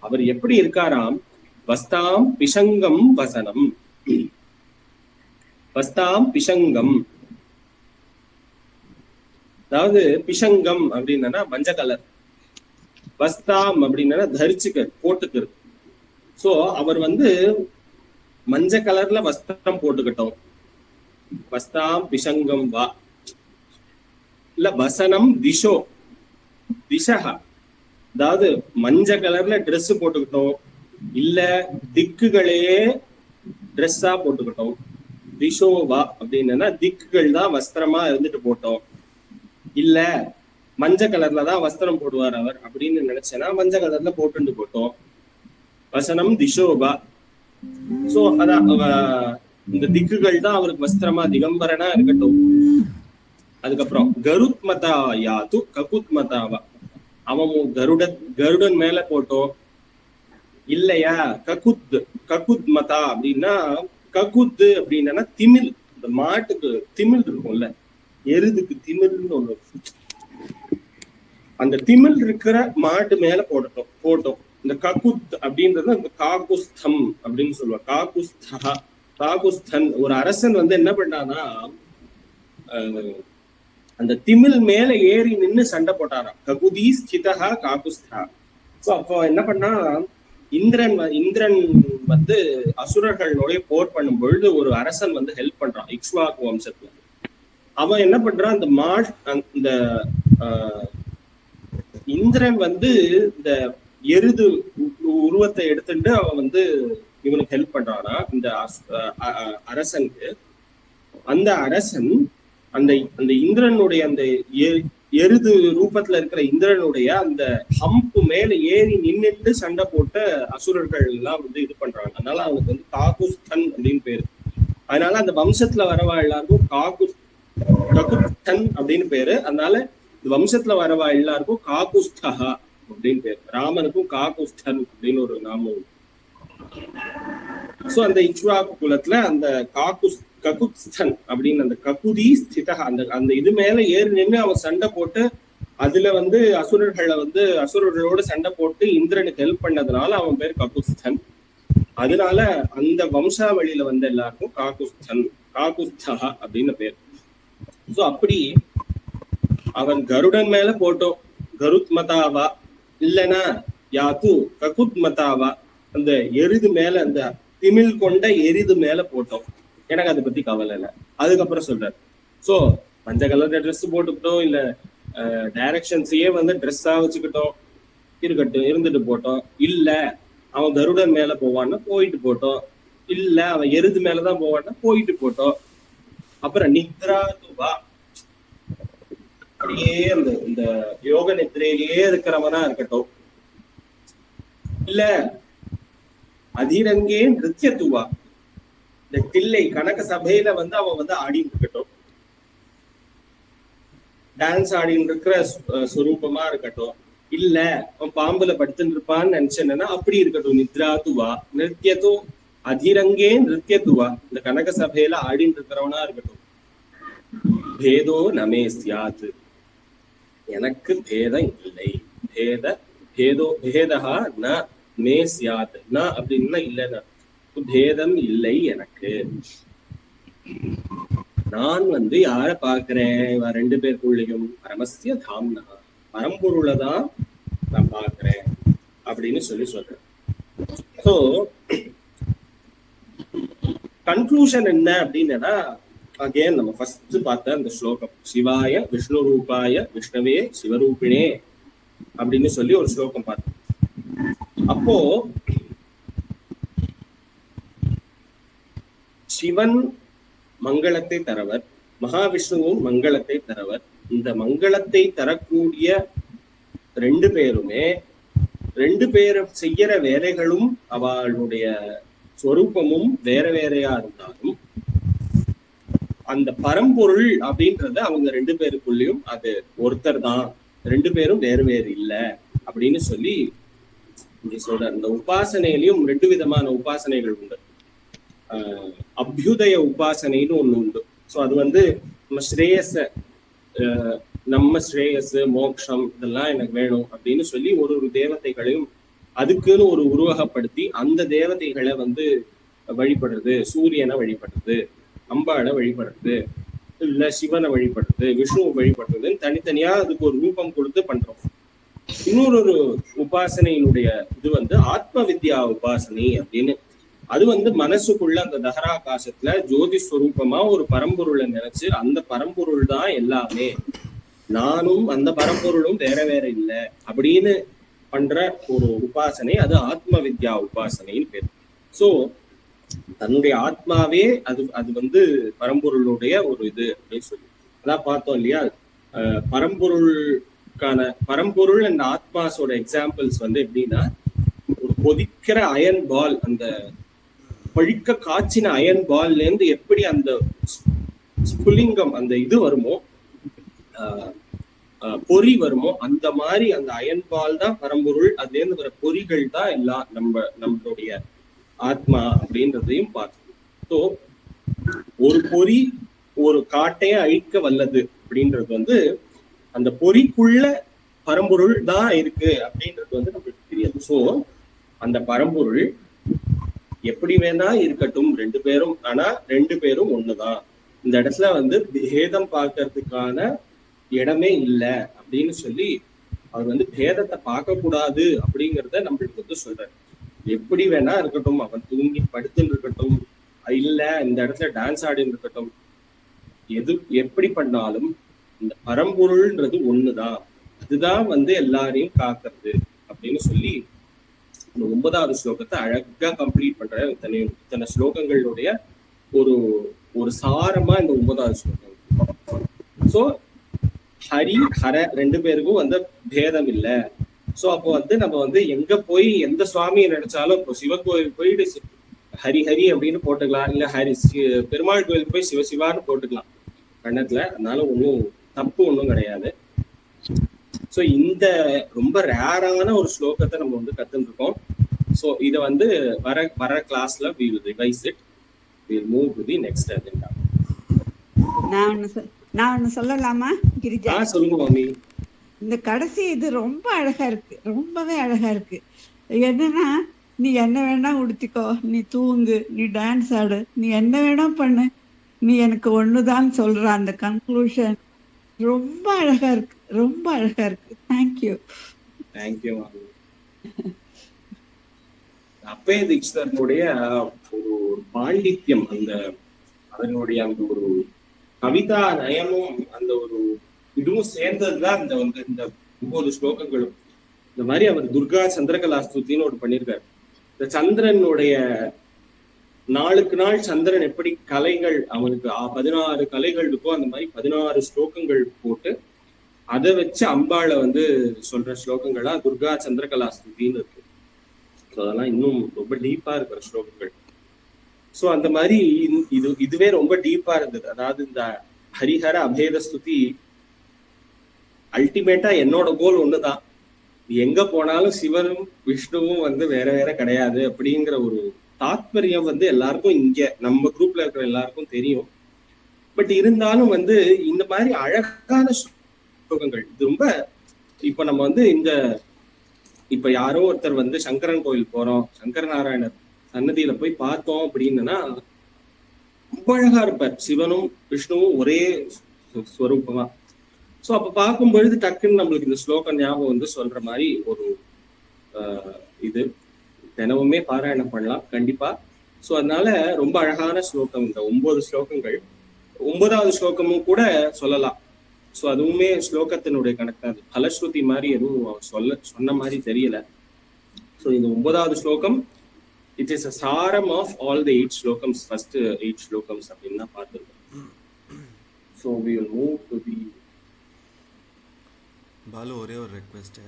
அவர் எப்படி இருக்காராம்? வஸ்தாம் பிசங்கம் வசனம். வஸ்தாம் பிசங்கம், அதாவது பிசங்கம் அப்படின்னா மஞ்ச கலர், வஸ்தாம் அப்படின்னா தரிச்சுக்க போட்டுக்கிறது. சோ அவர் மஞ்ச கலர்ல வஸ்திரம் போட்டுக்கிட்டோம். வஸ்தாம் பிசங்கம் வா இல்ல வசனம் திஷோ திசஹா, அதாவது மஞ்ச கலர்ல ட்ரெஸ் போட்டுக்கிட்டோம், இல்ல திக்குகளே ட்ரெஸ்ஸா போட்டுக்கிட்டோம். திஷோ வா அப்படின்னா திக்குகள் தான் வஸ்திரமா இருந்துட்டு போட்டோம். இல்ல மஞ்ச கலர்ல தான் வஸ்திரம் போடுவார் அவர் அப்படின்னு நினைச்சேன்னா மஞ்ச கலர்ல போட்டுட்டு போட்டோம். வசனம் திஷோபா. சோ அதான் இந்த திக்குகள் தான் அவருக்கு வஸ்திரமா திகம்பரனா இருக்கட்டும். அதுக்கப்புறம் கருத்மதா யாது ககுத்மதாவா, அவன் கருடன் மேல போட்டோம். இல்லையா ககுத்மதா அப்படின்னா, ககுத்து அப்படின்னா திமில், இந்த மாட்டுக்கு திமில் இருக்கும்ல, எருதுக்கு திமில்னு ஒண்ணு, அந்த திமில் இருக்கிற மாட்டு மேல போட்டோம். இந்த ககுத் அப்படின்றது அந்த காகுஸ்தம் அப்படின்னு சொல்லுவாங்க. காகுஸ்தா, காகுஸ்தன். ஒரு அரசன் என்ன பண்ணானா, அந்த திமில் மேல ஏறி நின்னு சண்டை போட்டாராம். ககுதி ஸ்திதா காகுஸ்தா. சோ அப்போ என்ன பண்ணா, இந்திரன் அசுரர்களோட போர் பண்ணும் பொழுது ஒரு அரசன் ஹெல்ப் பண்றான் இக்ஷ்வாகு வம்சத்துல. அவன் என்ன பண்றான், இந்த இந்திரன் இந்த எருது உருவத்தை எடுத்துட்டு அவன் இவனுக்கு ஹெல்ப் பண்றானா இந்த அரசனுக்கு. அந்த அரசன் அந்த இந்திரனுடைய அந்த எருது ரூபத்துல இருக்கிற இந்திரனுடைய அந்த ஹம்பு மேல ஏறி நின்னுட்டு சண்டை போட்ட அசுரர்கள் எல்லாம் இது பண்றாங்க. அதனால அவனுக்கு காகுஸ்தன் அப்படின்னு பேரு. அதனால அந்த வம்சத்துல வரவா எல்லாருக்கும் ககுஸ்தன் அப்படின்னு பேரு. அதனால இந்த வம்சத்துல வரவா எல்லாருக்கும் காகுஸ்தஹா அப்படின்னு பேரு. ராமனுக்கும் காகுஸ்தன் அப்படின்னு ஒரு நாமம். சோ அந்த இக்ஷ்வாகு குலத்துல அந்த ககுஸ்தன் அப்படின்னு அந்த ககுதி ஸ்திதா, அந்த இது மேல ஏறி நின்று அவன் சண்டை போட்டு அதுல அசுரர்களோட சண்டை போட்டு இந்திரனுக்கு ஹெல்ப் பண்ணதுனால அவன் பேர் ககுஸ்தன். அதனால அந்த வம்சாவளியில எல்லாருக்கும் காகுஸ்தன் காகுஸ்தா அப்படின்னு பேர். சோ அப்படி அவன் கருடன் மேல போட்டோம் கருத் மதாவா, இல்லைன்னா யாத்து ககுத் மதாவா, அந்த எருது மேல, அந்த திமிழ் கொண்ட எருது மேல போட்டோம், எனக்கு அதை பத்தி கவலை இல்லை. அதுக்கப்புறம் சொல்றாரு, சோ மஞ்சள் கலர் ட்ரெஸ் போட்டுக்கிட்டோம், இல்ல டைரக்ஷன்ஸையே வந்து ட்ரெஸ்ஸா வச்சுக்கிட்டோம், இருக்கட்டும், இருந்துட்டு போட்டோம். இல்ல அவன் கருடன் மேல போவான்னா போயிட்டு போட்டோம், இல்ல அவன் எருது மேலதான் போவான்னா போயிட்டு போட்டோம். அப்புறம் நித்ரா துவா, அப்படியே அந்த இந்த யோக நித்ரையிலேயே இருக்கிறவனா இருக்கட்டும், இல்ல அதிரங்கே நிருத்தியத்துவா, இந்த தில்லை கனக சபையில வந்து அவன் வந்து ஆடிட்டு இருக்கட்டும், டான்ஸ் ஆடின்னு இருக்கிற சுரூபமா இருக்கட்டும், இல்ல அவன் பாம்புல படுத்துட்டு இருப்பான்னு நினைச்சேன்னா அப்படி இருக்கட்டும். நித்ராத்துவா நிருத்தியத்து அதிரங்கே நிருத்தியத்துவா, இந்த கனக சபையில ஆடின்னு இருக்கிறவனா இருக்கட்டும். பேதோ நமே சியாத், எனக்கு பேதம் இல்லை. பேதா ந மே சியாத், ந அப்படின்னா இல்லைன்னா பேதம் இல்லை எனக்கு. நான் வந்து யார பாக்குறேன், இவ ரெண்டு பேருக்குள்ளேயும் பரமஸ்ய தாம்னா, பரம்பொருளைதான் நான் பாக்குறேன் அப்படின்னு சொல்றேன். சோ கன்க்ளூஷன் என்ன அப்படின்னா, அகேன் நம்ம ஃபர்ஸ்ட் பார்த்த அந்த ஸ்லோகம், சிவாய விஷ்ணு ரூபாய விஷ்ணவே சிவரூபிணே அப்படின்னு சொல்லி ஒரு ஸ்லோகம் பார்த்தோம். அப்போ சிவன் மங்களத்தை தரவர், மகாவிஷ்ணுவும் மங்களத்தை தரவர். இந்த மங்களத்தை தரக்கூடிய ரெண்டு பேருமே, ரெண்டு பேரும் செய்யற வேலைகளும் அவளுடைய ஸ்வரூபமும் வேற வேறையா இருந்தாலும் அந்த பரம்பொருள் அப்படின்றது அவங்க ரெண்டு பேருக்குள்ளயும் அது ஒருத்தர் தான், ரெண்டு பேரும் வேறு வேறு இல்லை அப்படின்னு சொல்லி சொல்ற. இந்த உபாசனையிலையும் ரெண்டு விதமான உபாசனைகள் உண்டு. அபியுதய உபாசனைன்னு ஒண்ணு உண்டு. ஸோ அது வந்து நம்ம ஸ்ரேயஸ் மோக்ஷம் இதெல்லாம் எனக்கு வேணும் அப்படின்னு சொல்லி ஒரு ஒரு தேவதைகளையும் அதுக்குன்னு ஒரு உருவகப்படுத்தி அந்த தேவதைகளை வந்து வழிபடுறது, சூரியனை வழிபடுறது, அம்பாளை வழிபடுறது, இல்ல சிவனை வழிபடுறது, விஷ்ணுவை வழிபடுறதுன்னு தனித்தனியா அதுக்கு ஒரு ரூபம் கொடுத்து பண்றோம். இன்னொரு உபாசனையினுடைய இது வந்து ஆத்ம வித்யா உபாசனை அப்படின்னு. அது வந்து மனசுக்குள்ள அந்த தஹராகாசத்துல ஜோதி ஸ்வரூபமா ஒரு பரம்பொருளை நினைச்சு அந்த பரம்பொருள் தான் எல்லாமே, நானும் அந்த பரம்பொருளும் வேற வேற இல்லை அப்படின்னு பண்ற ஒரு உபாசனை, அது ஆத்ம வித்யா உபாசனைன்னு பேர். சோ தன்னுடைய ஆத்மாவே அது வந்து பரம்பொருளுடைய ஒரு இது அப்படின்னு சொல்லி அதான் பார்த்தோம் இல்லையா. பரம்பொருள் அண்ட் ஆத்மாஸோட எக்ஸாம்பிள்ஸ் வந்து எப்படின்னா, ஒரு கொதிக்கிற அயன் பால், அந்த பழுக்க காய்ச்சின அயன் பால்ல இருந்து எப்படி அந்த ஸ்புலிங்கம் அந்த இது வருமோ, பொறி வருமோ, அந்த மாதிரி அந்த அயன் பால் தான் பரம்பொருள். அதுல இருந்து வர பொறிகள் தான் எல்லாம் நம்மளுடைய ஆத்மா அப்படின்றதையும் பார்த்தோம். ஸோ ஒரு பொறி ஒரு காட்டையே அழிக்க வல்லது அப்படின்றது வந்து அந்த பொறிக்குள்ள பரம்பொருள் தான் இருக்கு அப்படின்றது வந்து நம்மளுக்கு தெரியாது. ஸோ அந்த பரம்பொருள் எப்படி வேணா இருக்கட்டும் ரெண்டு பேரும், ஆனா ரெண்டு பேரும் ஒண்ணுதான். இந்த இடத்துல வந்து பேதம் பார்க்கறதுக்கான இடமே இல்லை அப்படின்னு சொல்லி அவர் வந்து பேதத்தை பார்க்க கூடாது அப்படிங்கிறத நம்மளுக்கு வந்து சொல்றாரு. எப்படி வேணா இருக்கட்டும், அவன் தூங்கி படுத்துன்னு இருக்கட்டும், இல்ல இந்த இடத்துல டான்ஸ் ஆடின்னு இருக்கட்டும், எப்படி பண்ணாலும் இந்த பரம்பொருள்ன்றது ஒண்ணுதான், அதுதான் வந்து எல்லாரையும் காக்கிறது அப்படின்னு சொல்லி இந்த 9வது ஸ்லோகத்தை அழகா கம்ப்ளீட் பண்ற. இத்தனை ஸ்லோகங்களுடைய ஒரு சாரமா இந்த 9வது ஸ்லோகம். சோ ஹரி ஹர ரெண்டு பேருக்கும் வந்து பேதம் இல்லை. சோ அப்போ வந்து நம்ம வந்து எங்க போய் எந்த சுவாமியை நினைச்சாலும், இப்போ சிவகோயில் போயிட்டு ஹரி ஹரி அப்படின்னு போட்டுக்கலாம், இல்ல பெருமாள் கோயிலுக்கு போய் சிவசிவான்னு போட்டுக்கலாம் கண்ணத்துல, அதனால ஒன்றும் தப்பு ஒன்றும் கிடையாது. ஸோ இந்த ரொம்ப ரேரான ஒரு ஸ்லோகத்தை நம்ம வந்து கத்துன்னு இருக்கோம். ஸோ இதை வந்து வர கிளாஸ்ல we will revise it, we will move to the next agenda. நான் ஒண்ணு சொல்லலாமா கிரிஜா? சொல்லுங்க மாமி. இந்த கடைசி இது ரொம்ப அழகா இருக்கு, ரொம்பவே அழகா இருக்கு. என்னன்னா, நீ என்ன வேணா உடுத்திக்கோ, நீ தூங்கு, நீ டான்ஸ் ஆடு, நீ என்ன வேணா பண்ணு, நீ எனக்கு ஒண்ணுதான் சொல்ற அந்த கன்க்ளூஷன் ரொம்ப அழகா இருக்கு, ரொம்ப அழகா இருக்கு. தேங்க்யூ. தேங்க்யூ. அப்பய தீட்சிதனுடைய ஒரு பாண்டித்யம், அதனுடைய அந்த ஒரு கவிதா நயமும் அந்த ஒரு இதுவும் சேர்ந்ததுதான் இந்த 9 ஸ்லோகங்களும். இந்த மாதிரி அவர் துர்கா சந்திரகலா ஸ்துதின்னு ஒரு பண்ணியிருக்காரு. இந்த சந்திரனுடைய நாளுக்கு நாள் சந்திரன் எப்படி கலைகள் அவனுக்கு 16 கலைகள் இருக்கோ அந்த மாதிரி 16 ஸ்லோகங்கள் போட்டு அதை வச்சு அம்பாளை சொல்ற ஸ்லோகங்களா துர்கா சந்திரகலா ஸ்துதின்னு இருக்கு. அதெல்லாம் இன்னும் ரொம்ப டீப்பா இருக்கிற ஸ்லோகங்கள். சோ அந்த மாதிரி இதுவே ரொம்ப டீப்பா இருந்தது. அதாவது இந்த ஹரிஹர அபேத ஸ்துதி அல்டிமேட்டா என்னோட கோல் ஒண்ணுதான், எங்க போனாலும் சிவனும் விஷ்ணுவும் வேற வேற கிடையாது அப்படிங்கிற ஒரு தாத்பரியம் எல்லாருக்கும் இங்க நம்ம குரூப்ல இருக்கிற எல்லாருக்கும் தெரியும். பட் இருந்தாலும் இந்த மாதிரி அழகான ஸ்லோகங்கள் இது ரொம்ப இப்ப நம்ம இப்ப யாரோ ஒருத்தர் சங்கரன் கோயில் போறோம், சங்கர நாராயணர் சன்னதியில போய் பார்த்தோம் அப்படின்னா ரொம்ப அழகா இருப்பார், சிவனும் விஷ்ணுவும் ஒரே ஸ்வரூபமா. சோ அப்ப பார்க்கும் பொழுது டக்குன்னு நம்மளுக்கு இந்த ஸ்லோகம் ஞாபகம் சொல்ற மாதிரி ஒரு இது தினமுமே பாராயணம் பண்ணலாம் கண்டிப்பா. சோ அதனால ரொம்ப அழகான ஸ்லோகம் இந்த 9 ஸ்லோகங்கள். 9வது ஸ்லோகமும் கூட சொல்லலாம். சோ அதுவுமே ஸ்லோகத்தினுடைய கணக்கு, அது பலஸ்ருதி மாதிரி எதுவும் சொன்ன மாதிரி தெரியல. சோ இந்த 9வது ஸ்லோகம் இட் இஸ் a சாரம் ஆஃப் ஆல் தி 8 ஸ்லோகம்ஸ், ஃபர்ஸ்ட் 8 ஸ்லோகம்ஸ் அப்படின்னு தான் பார்த்துருக்கோம். So we will move to the Balu, ஒரே ஒரு ரெக்வெஸ்ட்,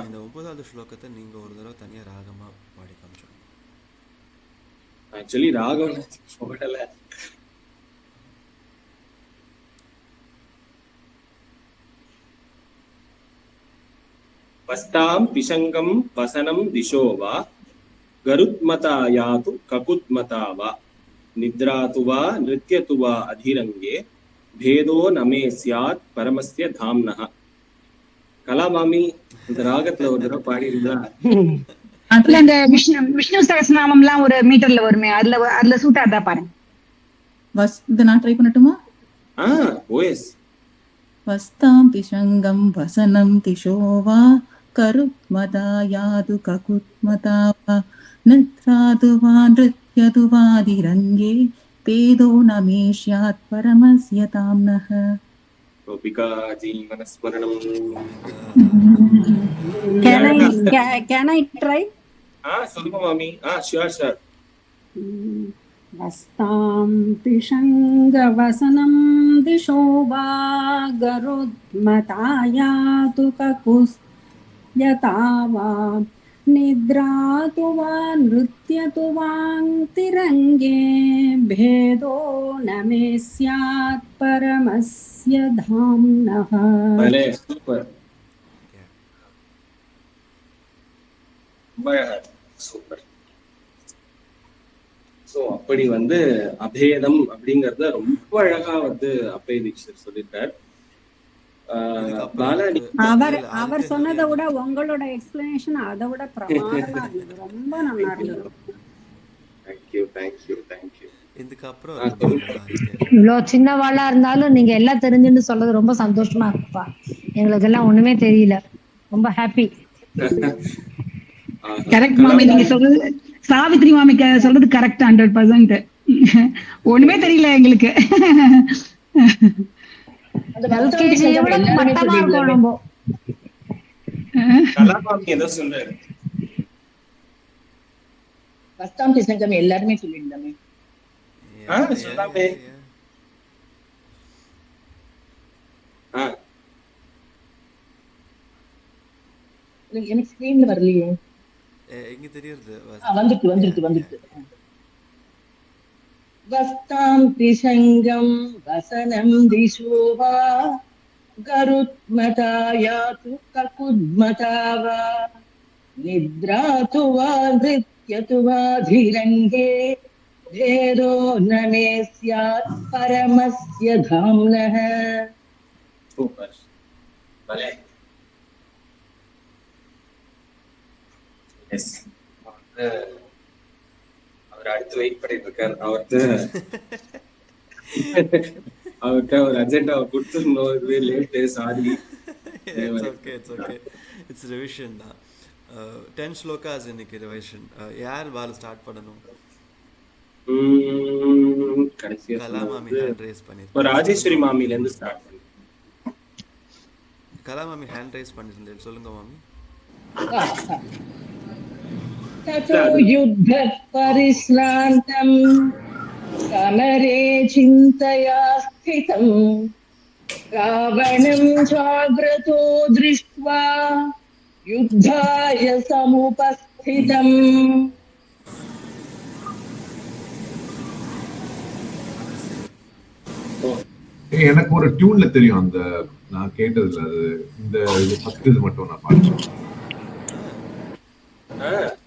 இந்த 9வது ஸ்லோகத்தை நீங்க ஒரு தடவை தனியா ராகமா பாடி காமிச்சோம். ஆக்சுவலி ராகம் போடல, வஸ்தாம் பிஷங்கம் வசனம் திசோவா கருத்மதா யாது ககுத்மதாவா நித்ராதுவா நிருத்யதுவா அதிரங்கே பேதோ நமே சியாத் பரமஸ்ய தாம்னஹ. கலாமாமி இந்த ராகத்துல ஒரு தடவை பாடி இருந்தா அதுல இந்த விஷ்ணு சகஸ்ரநாமம்லாம் ஒரு மீட்டர்ல வருமே, அதுல சூட் ஆதா பாருங்க. இதை நான் ட்ரை பண்ணட்டுமா? ஓஎஸ். வஸ்தாம் திஷங்கம் வசனம் திஷோவா கருத்மதா யாது ககுத்மதாவா நித்ராதுவா நிருத்யதுவாதிரங்கே பேதோ நமேஷ்யாத் பரமஸ்ய தாம்னஹ. கோபிகா ஜீவனஸ்மரணம். Can I try? சொல்லுங்க மாமி. ஷூர். வஸ்தாம் திஷங்கவசனம் திஷோ வா கருத்மதாயாது ககுஸ் யதாவா நித்ராது வா நிருத்யது வாங்திரங்கே பேதோ நமே ஸ்யாத் பரமஸ்ய தாம்னஹ. சூப்பர். சூப்பர். சோ அப்படி அபேதம் அப்படிங்கறத ரொம்ப அழகா அப்பய தீட்சிதர் சொல்லிட்டார். அவர் சொன்னதை விட உங்களோட எக்ஸ்பிளனேஷன் அதை விட பிரமாதமா இருந்தது, ரொம்ப நல்லா இருந்தது. தேங்க்யூ. இதுக்கப்புறம் இவ்வளோ சின்னவாளா இருந்தாலும் நீங்க எல்லாம் தெரிஞ்சுன்னு சொல்றது ரொம்ப சந்தோஷமா இருக்குப்பா. எங்களுக்கு எல்லாம் ஒண்ணுமே தெரியல, ரொம்ப ஹாப்பி. கரெக்ட் மாமி, நீங்க சொல்றது சாவித்ரி மாமி சொல்றது கரெக்ட் 100%. ஒண்ணுமே தெரியல எங்களுக்கு. மட்டமா இருக்கும் ரொம்ப. கலாமாமி ஏதோ சொல்றாரு. வஸ்தாம் திஷங்கம் எல்லாருமே சொல்லிருந்தாமே. சொல்லாமே. எனக்கு ஸ்கிரீன்ல வரலையே. எங்க தெரியுது? வந்துட்டு. வஸ்தாம் திஷங்கம் வசனம் திஷோவா கருத்மதா யாது ககுத்மதாவா நித்ராது வா நிருத்யது வாதிரங்கே பேதோ நமே ஸ்யாத் பரமஸ்ய தாம்னஹ. சூப்பர். பலே. எஸ். அவர் அடுத்து வெயிட் பண்ணிட்டு இருக்காரு. அவர்கிட்ட அவர்கிட்ட ஒரு அஜெண்டாவை கொடுத்துருந்தோம், இதுவே late, sorry. It's okay. It's revision தான். 10 ஸ்லோகாஸ் இன்னைக்கு ரிவிஷன். யார் பால் ஸ்டார்ட் பண்ணணும்? கடைசியா கலாமாமி ஹேண்ட் ரைஸ் இப்போ பண்ணிருக்கேன். ராஜேஸ்வரி மாமில இருந்து ஸ்டார்ட் பண்ணி. கலாமாமி ஹேண்ட் ரைஸ் பண்ணிருந்தேன், சொல்லுங்க மாமி. ततो युद्धः परिश्रान्तम् समरे चिन्तया स्थितम् रावणं जाग्रतो दृष्ट्वा युद्धाय समुपस्थितम्. எனக்கு ஒரு டியூன்ல தெரியும், அந்த நான் கேட்டதுல அது இந்த ஃபர்ஸ்ட் இது மட்டும் நான் பாடுறேன்.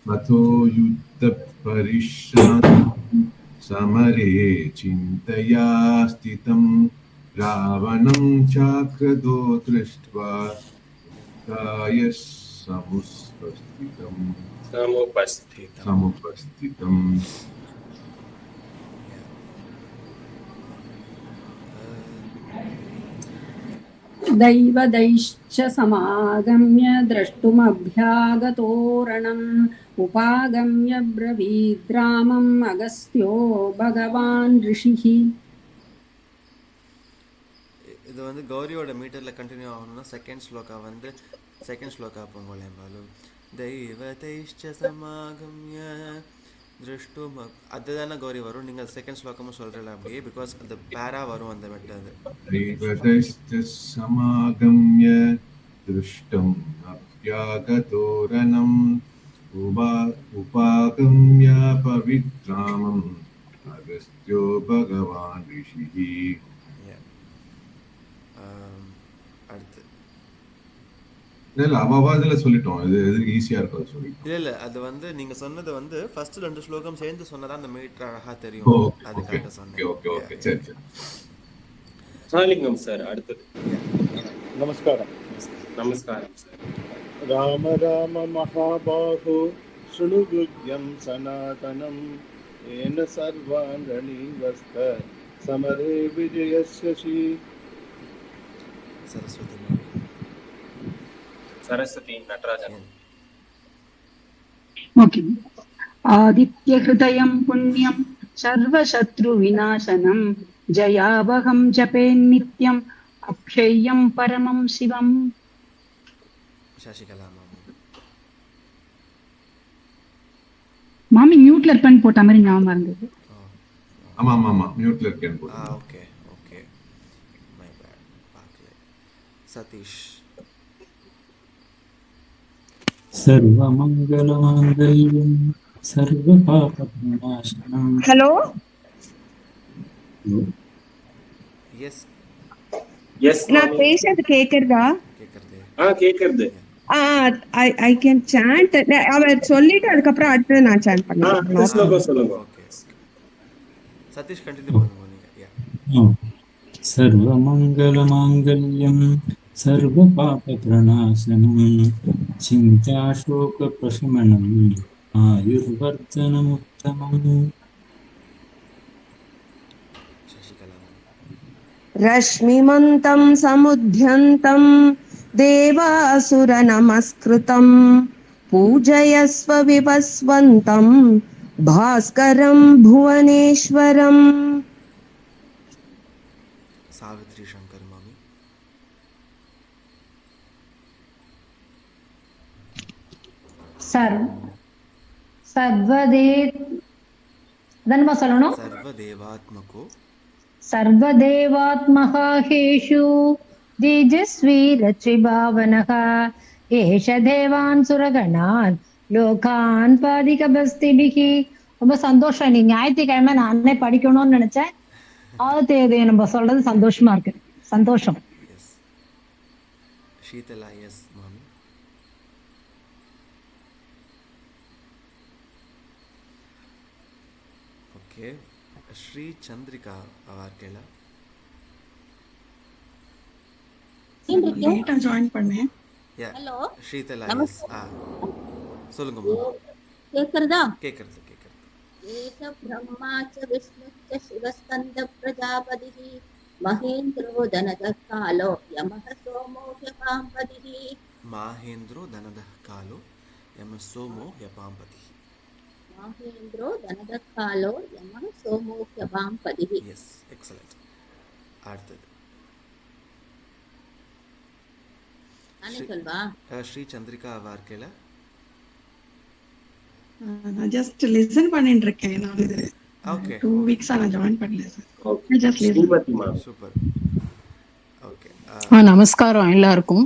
ततो युद्ध परिश्रान्तं समरे चिन्तया स्थितं रावणं चाक्रतो दृष्ट्वा युद्धाय समुपस्थितम्. दैवदैश्च समागम्य द्रष्टुमभ्यागतोरणम् उपागम्य ब्रवीद्रामम् अगस्त्यो भगवान् ऋषिः. இது வந்து கௌரியோட மீட்டர்ல கண்டினியூ ஆகணும்னா செகண்ட் ஸ்லோகா போங்களேன் பாலு. தெய்வதைஷ்ச சமாகம்ய திருஷ்டும், அதுதானே கௌரி வரும். நீங்க செகண்ட் ஸ்லோகமும் சொல்றல அப்படியே, பிகாஸ் அந்த பேரா வரும் அந்த மெட்டது. தெய்வதைஷ்ச சமாகம்ய திருஷ்டும் அப்யாகதோரணம் உபாகம்ய பவித்ராமம் அகஸ்த்யோ பகவான் ரிஷிஹி. அடுத்து இல்ல அவாவாதுல சொல்லிட்டோம், இது ஈஸியா இருக்கும் சொல்லி. இல்ல அது வந்து நீங்க சொன்னது வந்து ஃபர்ஸ்ட் 2 ஸ்லோகம் சேர்ந்து சொன்னதா அந்த மீட்டர் அழகா தெரியும். அதுக்காக சொன்னேன். ஓகே சரி. சாலிங்கம் சார் அடுத்தது. நமஸ்காரம். நமஸ்காரம் சார். ராம ராம மகாபாஹோ ஸ்ருணு யுக்யம் சனாதனம் ஏன சர்வான் ரணீவஸ்த சமரே விஜயஸ்யசி. சரஸ்வதி நடராஜன். ஓகே. ஆதித்ய ஹிருதயம் புண்ணியம் சர்வசத்ரு விநாசனம் ஜயாவகம் ஜபே நித்யம் அக்ஷயம் பரமம் சிவம். சசிகலா மாமி. மாமி மியூட்ல இருப்பேன்னு போட்ட மாதிரி ஞாபகம் இருந்தது. ஆமா மியூட்ல இருக்கேன்னு போட்டு. Okay my bad. பாக்கல. சதீஷ். சர்வமங்கலமாங்கல்யம் சர்வபாபநாசனம். ஹலோ. எஸ் நான் பேசுறது கேக்குறதா? கேக்குறது. I can sand. அவர் சொல்லிட்டு அதுக்கப்புறம் அடுத்து நான் சாண்ட் பண்ணுவேன். சொல்லுங்க. சதீஷ் கண்டினியூ பண்ணுங்க. சர்வமங்கலமாங்கல்யம் சர்வபாபநாசனம் சிந்தாசோகப்ரசமனம் ஆயுர்வர்தனமுத்தமம். ரஷ்மிமந்தம் சமுத்யந்தம் தேவாசுர நமஸ்கிருதம் பூஜயஸ்வ விபஸ்வந்தம் பாஸ்கரம் புவனேஸ்வரம். சாவித்ரி சங்கர் மாமி. சொல்லணும். சர்வதேவாத்மகோ சர்வதேவாத்மஹேஷு தேஜஸ்வி ரச்சிபாவனஹ ஏஷ தேவான் சுரகணான் லோகான் பாதிகபஸ்திபிகி. ரொம்ப சந்தோஷம். நீ ஞாயிற்றுக்கிழமை நானே படிக்கணும்னு நினைச்சேன். தேதி நம்ம சொல்றது சந்தோஷமா இருக்கு. சந்தோஷம். ஷீதலா எஸ் மாமி. ஓகே. ஸ்ரீ சந்திரிகா வார்க்கேலா. லேட்டா ஜாயின் பண்ணேன். Hello Sheetala S. சொல்லுங்க மாமி. கேக்குறதா? கேக்குறது. एष ब्रह्मा च विष्णुश्च शिवस्कन्द प्रजापतिः महेन्द्रो धनदः कालो यमः सोमो ह्यपाम्पतिः माहेन्द्रो धनदः कालो यमः सोमो ह्यपाम्पतिः. माहेन्द्रो धनदः कालो यमः सोमो ह्यपाम्पतिः. Yes, excellent. அடுத்தது நானே சொல்வா? ஸ்ரீ சந்திரிகா வார்க்கையில நான் ஜஸ்ட் லிசன் பண்ணிட்டு இருக்கேன். நான் இது ஓகே 2 வீக்ஸா நான் ஜாயின் பண்ணல sir. Just listen. Super. Okay நமஸ்காரம் எல்லாருக்கும்.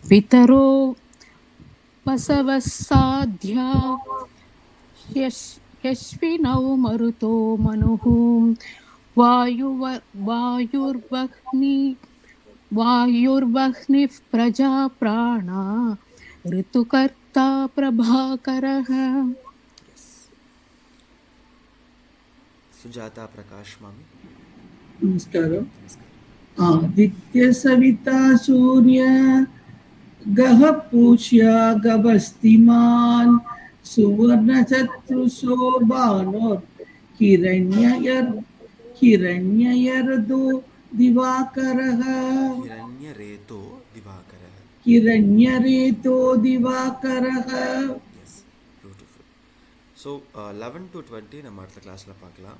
பிதரோ பசவசாத்யா யஸ்வினௌ மருதோ மனுः वायुर्वह्निः प्रजा प्राणा ऋतुकर्ता प्रभाकरः. सुजाता प्रकाश मामी. नमस्कारम. आदित्य सविता सूर्य गह पूष्या गवस्तिमान सुवर्ण चतुर्षो बाणोर हिरण्ययर्दो दिवाकरः. हिरण्यरेतो दिवाकरः. Yes, beautiful. So 11 to 20 நம்ம அடுத்த கிளாஸ்ல பார்க்கலாம்.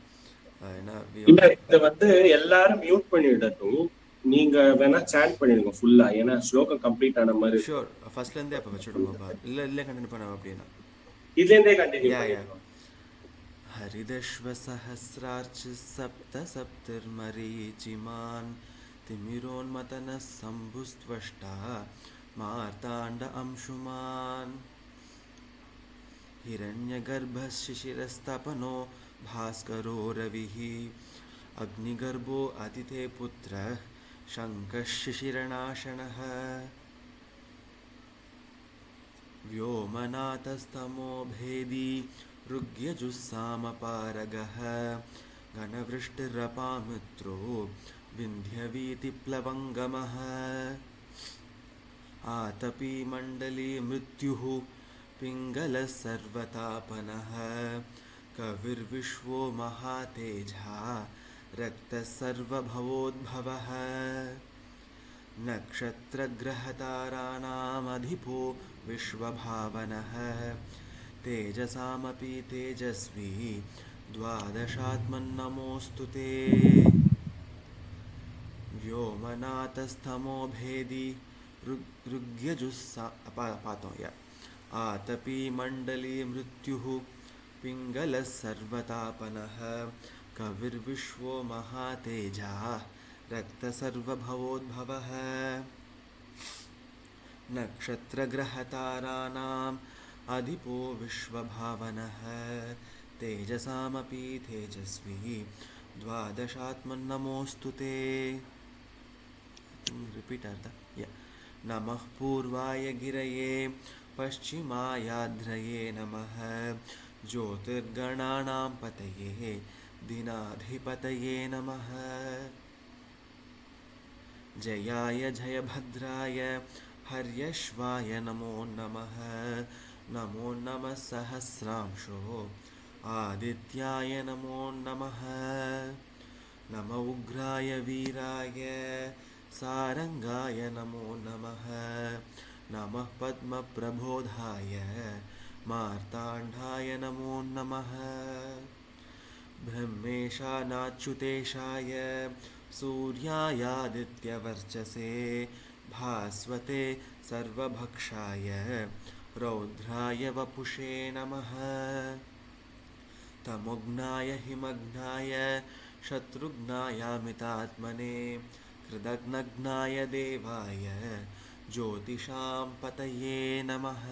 இல்ல இத வந்து எல்லாரும் மியூட் பண்ணிடட்டும். நீங்க வேணா சாண்ட் பண்ணிடுங்க ஃபுல்லா. ஏன்னா ஸ்லோகம் கம்ப்ளீட் ஆன மாதிரி. ஷூர். ஃபர்ஸ்ட்ல இருந்தே அப்ப வெச்சிடுங்க பார். இல்ல கண்டினியூ பண்ணவா அப்படினா. இதுல இருந்தே கண்டினியூ பண்ணுங்க. हरिदश्व सहस्रार्च सप्त सप्तिर्मरीचिमान् तिमिरोन्मतनः सम्भुस्त्वष्टा मार्ताण्ड अंशुमान् हिरण्यगर्भः शिशिरस्तपनो भास्करो रविः अग्निगर्भो अतिथे पुत्रः शङ्कः शिशिरनाशनः व्योमनाथस्तमो भेदी ऋग्यजुस्सामपारगः घनवृष्टिरपामित्रो विन्ध्यवीतिप्लवङ्गमः आतपी मण्डली मृत्युः पिङ्गलः सर्वतापनः कविर्विश्वो महातेजा रक्तः सर्वभवोद्भवः नक्षत्रग्रहताराणामधिपो विश्वभावनः तेजसामपि तेजस्वी द्वादशात्मन्नमोऽस्तु ते व्योमनाथस्तमो भेदी ऋग्यजुस्सा आतपी मण्डली मृत्युः पिङ्गलः सर्वतापनः कविर्विश्वो महातेजा रक्तसर्वभवोद्भवः नक्षत्रग्रहताराणाम् अधिपो विश्वभावनः तेजसामपि तेजस्वी द्वादशात्मन्नमोऽस्तु ते. रिपीट नमः पूर्वाय गिरये पश्चिमायाध्रये नमः ज्योतिर्गणानां पतये दिनाधिपतये नमः जयाय जयभद्राय हर्यश्वाय नमो नमः नमो नमः सहस्रांशो आदित्याय नमो नमः नम उग्राय वीराय सारंगाय नमो नमः नमः पद्मप्रबोधाय मार्ताण्डाय नमो नमः ब्रह्मेशानाच्युतेशाय सूर्यायादित्यवर्चसे भास्वते सर्वभक्षाय रौद्राय वपुषे नमः तमोघ्नाय हिमघ्नाय शत्रुघ्नायामितात्मने कृतघ्नघ्नाय देवाय ज्योतिषां पतये नमः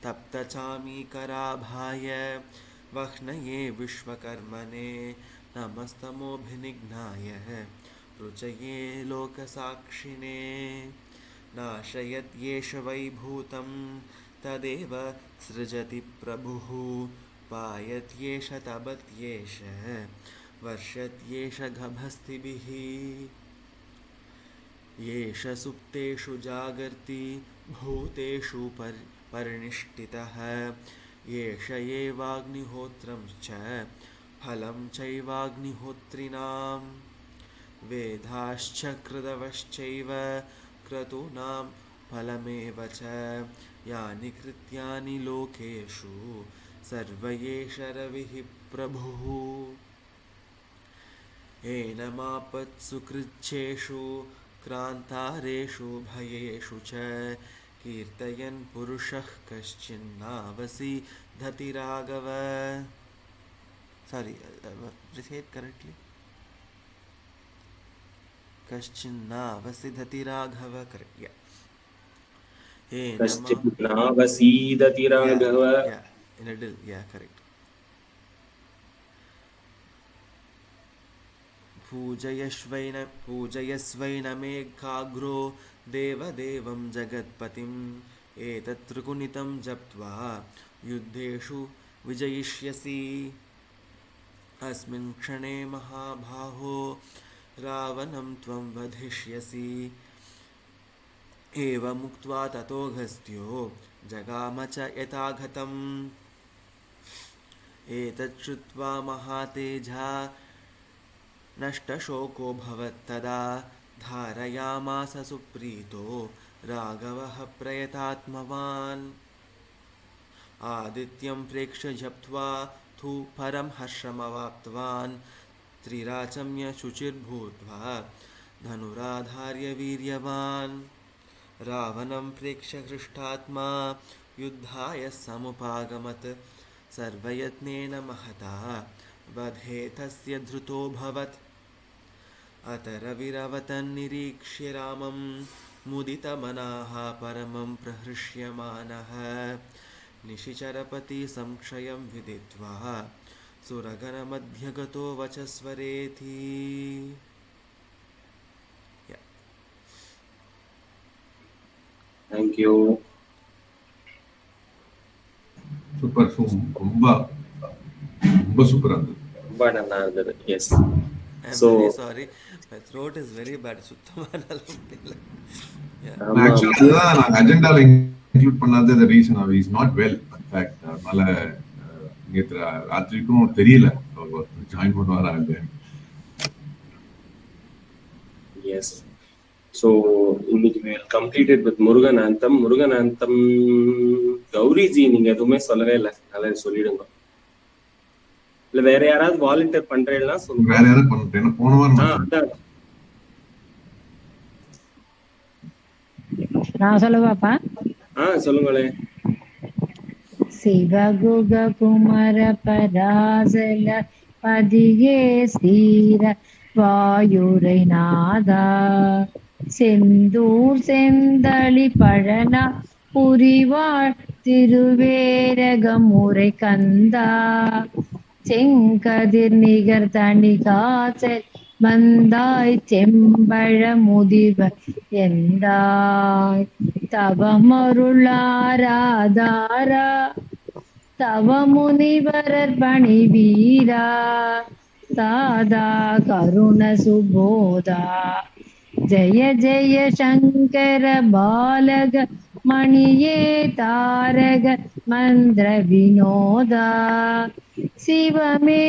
तप्तचामीकराभाय वह्नये विश्वकर्मणे नमस्तमोभिनिघ्नाय रुचये लोकसाक्षिणे नाशयत्येष वैभूतं तदेव सृजति प्रभुः पायत्येष तपत्येष वर्षत्येष गभस्तिभिः येष सुप्तेषु जागर्ति भूतेषु परिनिष्ठितः एष एवाग्निहोत्रं च फलं चैवाग्निहोत्रिणां वेदाश्च कृतवश्चैव क्रतूनां फलमेव च यानि कृत्यानि लोकेषु सर्व एष रविः प्रभुः एनमापत्सु कृच्छेषु क्रान्तारेषु भयेषु च कीर्तयन् पुरुषः कश्चिन्नावसीदति Raghav sorry say it correctly कश्चिन्नावसीदति Raghav correct yeah कश्चिन्नावसीदति Raghav yeah in a dill yeah correct पूजयस्वैनमेघाग्रो देवदेवं जगत्पतिम् एतत्त्रिगुणितं जप्त्वा युद्धेषु विजयिष्यसि अस्मिन् क्षणे महाबाहो रावणं त्वं वधिष्यसि एवमुक्त्वा ततोऽगस्त्यो जगाम च यथागतम् एतत् श्रुत्वा महातेजा नष्टशोको भवत्तदा धारयामास सुप्रीतो राघवः प्रयतात्मवान् आदित्यं प्रेक्ष्य जप्त्वा तु परं हर्षमवाप्तवान् त्रिराचम्य शुचिर्भूत्वा धनुराधार्य वीर्यवान् रावणं प्रेक्ष्य हृष्टात्मा युद्धाय समुपागमत् सर्वयत्नेन महता वधे तस्य धृतोऽभवत् अतरविरवतन्निरीक्ष्य रामं मुदितमनाः परमं प्रहृष्यमानः निशिचरपति संक्षयं विदित्वा सुरगणमध्यगतो वचस्वरेति Thank you. Super, ரொம்ப சூப்பரா இருந்தது. ரொம்ப நல்லா இருந்தது. Yes. I'm very sorry. My throat is very bad. சுத்தமா என்னால முடியல. Actually நான் அஜெண்டால இன்க்ளூட் பண்ணாத the reason of is not well. In fact, அதனால நேத்து ராத்திரிக்கும் தெரியல ஜாயின் பண்ணுவாரா இல்லைன்னு. Yes. So இன்னைக்கு we will complete it with Murugan anthem. Murugan anthem Gauri ji நீங்க எதுவுமே சொல்லவே இல்லை. அதனால சொல்லிடுங்க. இல்ல வேற யாராவது வாலண்டியர் பண்றேன்னா சொல்லுங்க. வேற யாராவது பண்றேன் போன வாரம் நான் சொல்லவாப்பா? சொல்லுங்களே. சிவகுக குமர பராசல பதியே ஸ்தீர வாயுரை நாதா செந்தூர் செந்தளி பழனா புரிவாழ் திருவேரகமுறை கந்தா செங்கதிர் நிகர் தனி காசல் வந்தாய் செம்பழ முதிவ எந்தாய் தவமருளாராதாரா தவ முனிவரர் பணி வீரா தாதா கருண சுபோதா ஜய ஜய சங்கர பாலக மணியே தாரக மந்திர வினோதா சிவமே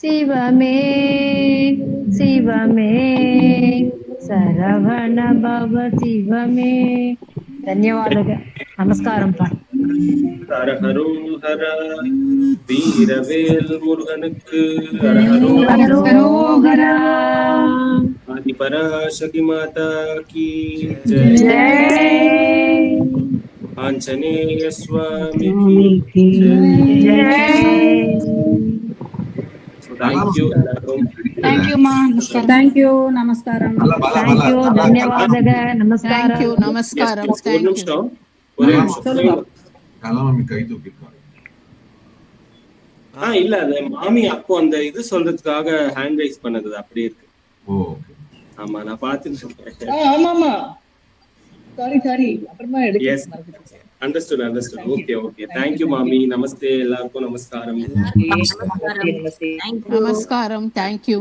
சிவமே சிவமே சரவண பவ சிவமே. ధన్యవాదాలు. నమస్కారం పా. ஹர ஹரோ ஹர வீரவேல் முருகனுக்கு ஆதி பராசக்தி மாதா கி ஜெய். ஆஞ்சநேய சுவாமி கி Jai. Thank you. Thank you, ma. Thank you. Namaskaram. Thank you. ధన్యవాదాలు. నమస్కారం. Thank you. నమస్కారం. ஒரு Thank you. நிமிஷம். கலாமி கை தூக்கிருக்காங்க. இல்ல அது மாமி அப்போ அந்த இது சொல்றதுக்காக ஹேண்ட் ரைஸ் பண்ணது அப்படியே இருக்கு. ஆமா நான் பாத்துட்டேன். ஆமாமா சாரி அப்புறமா எடுக்க. Yes. Understood. Okay. Thank you, Mami. Namaste. எல்லாருக்கும் நமஸ்காரம். நமஸ்காரம். Thank you.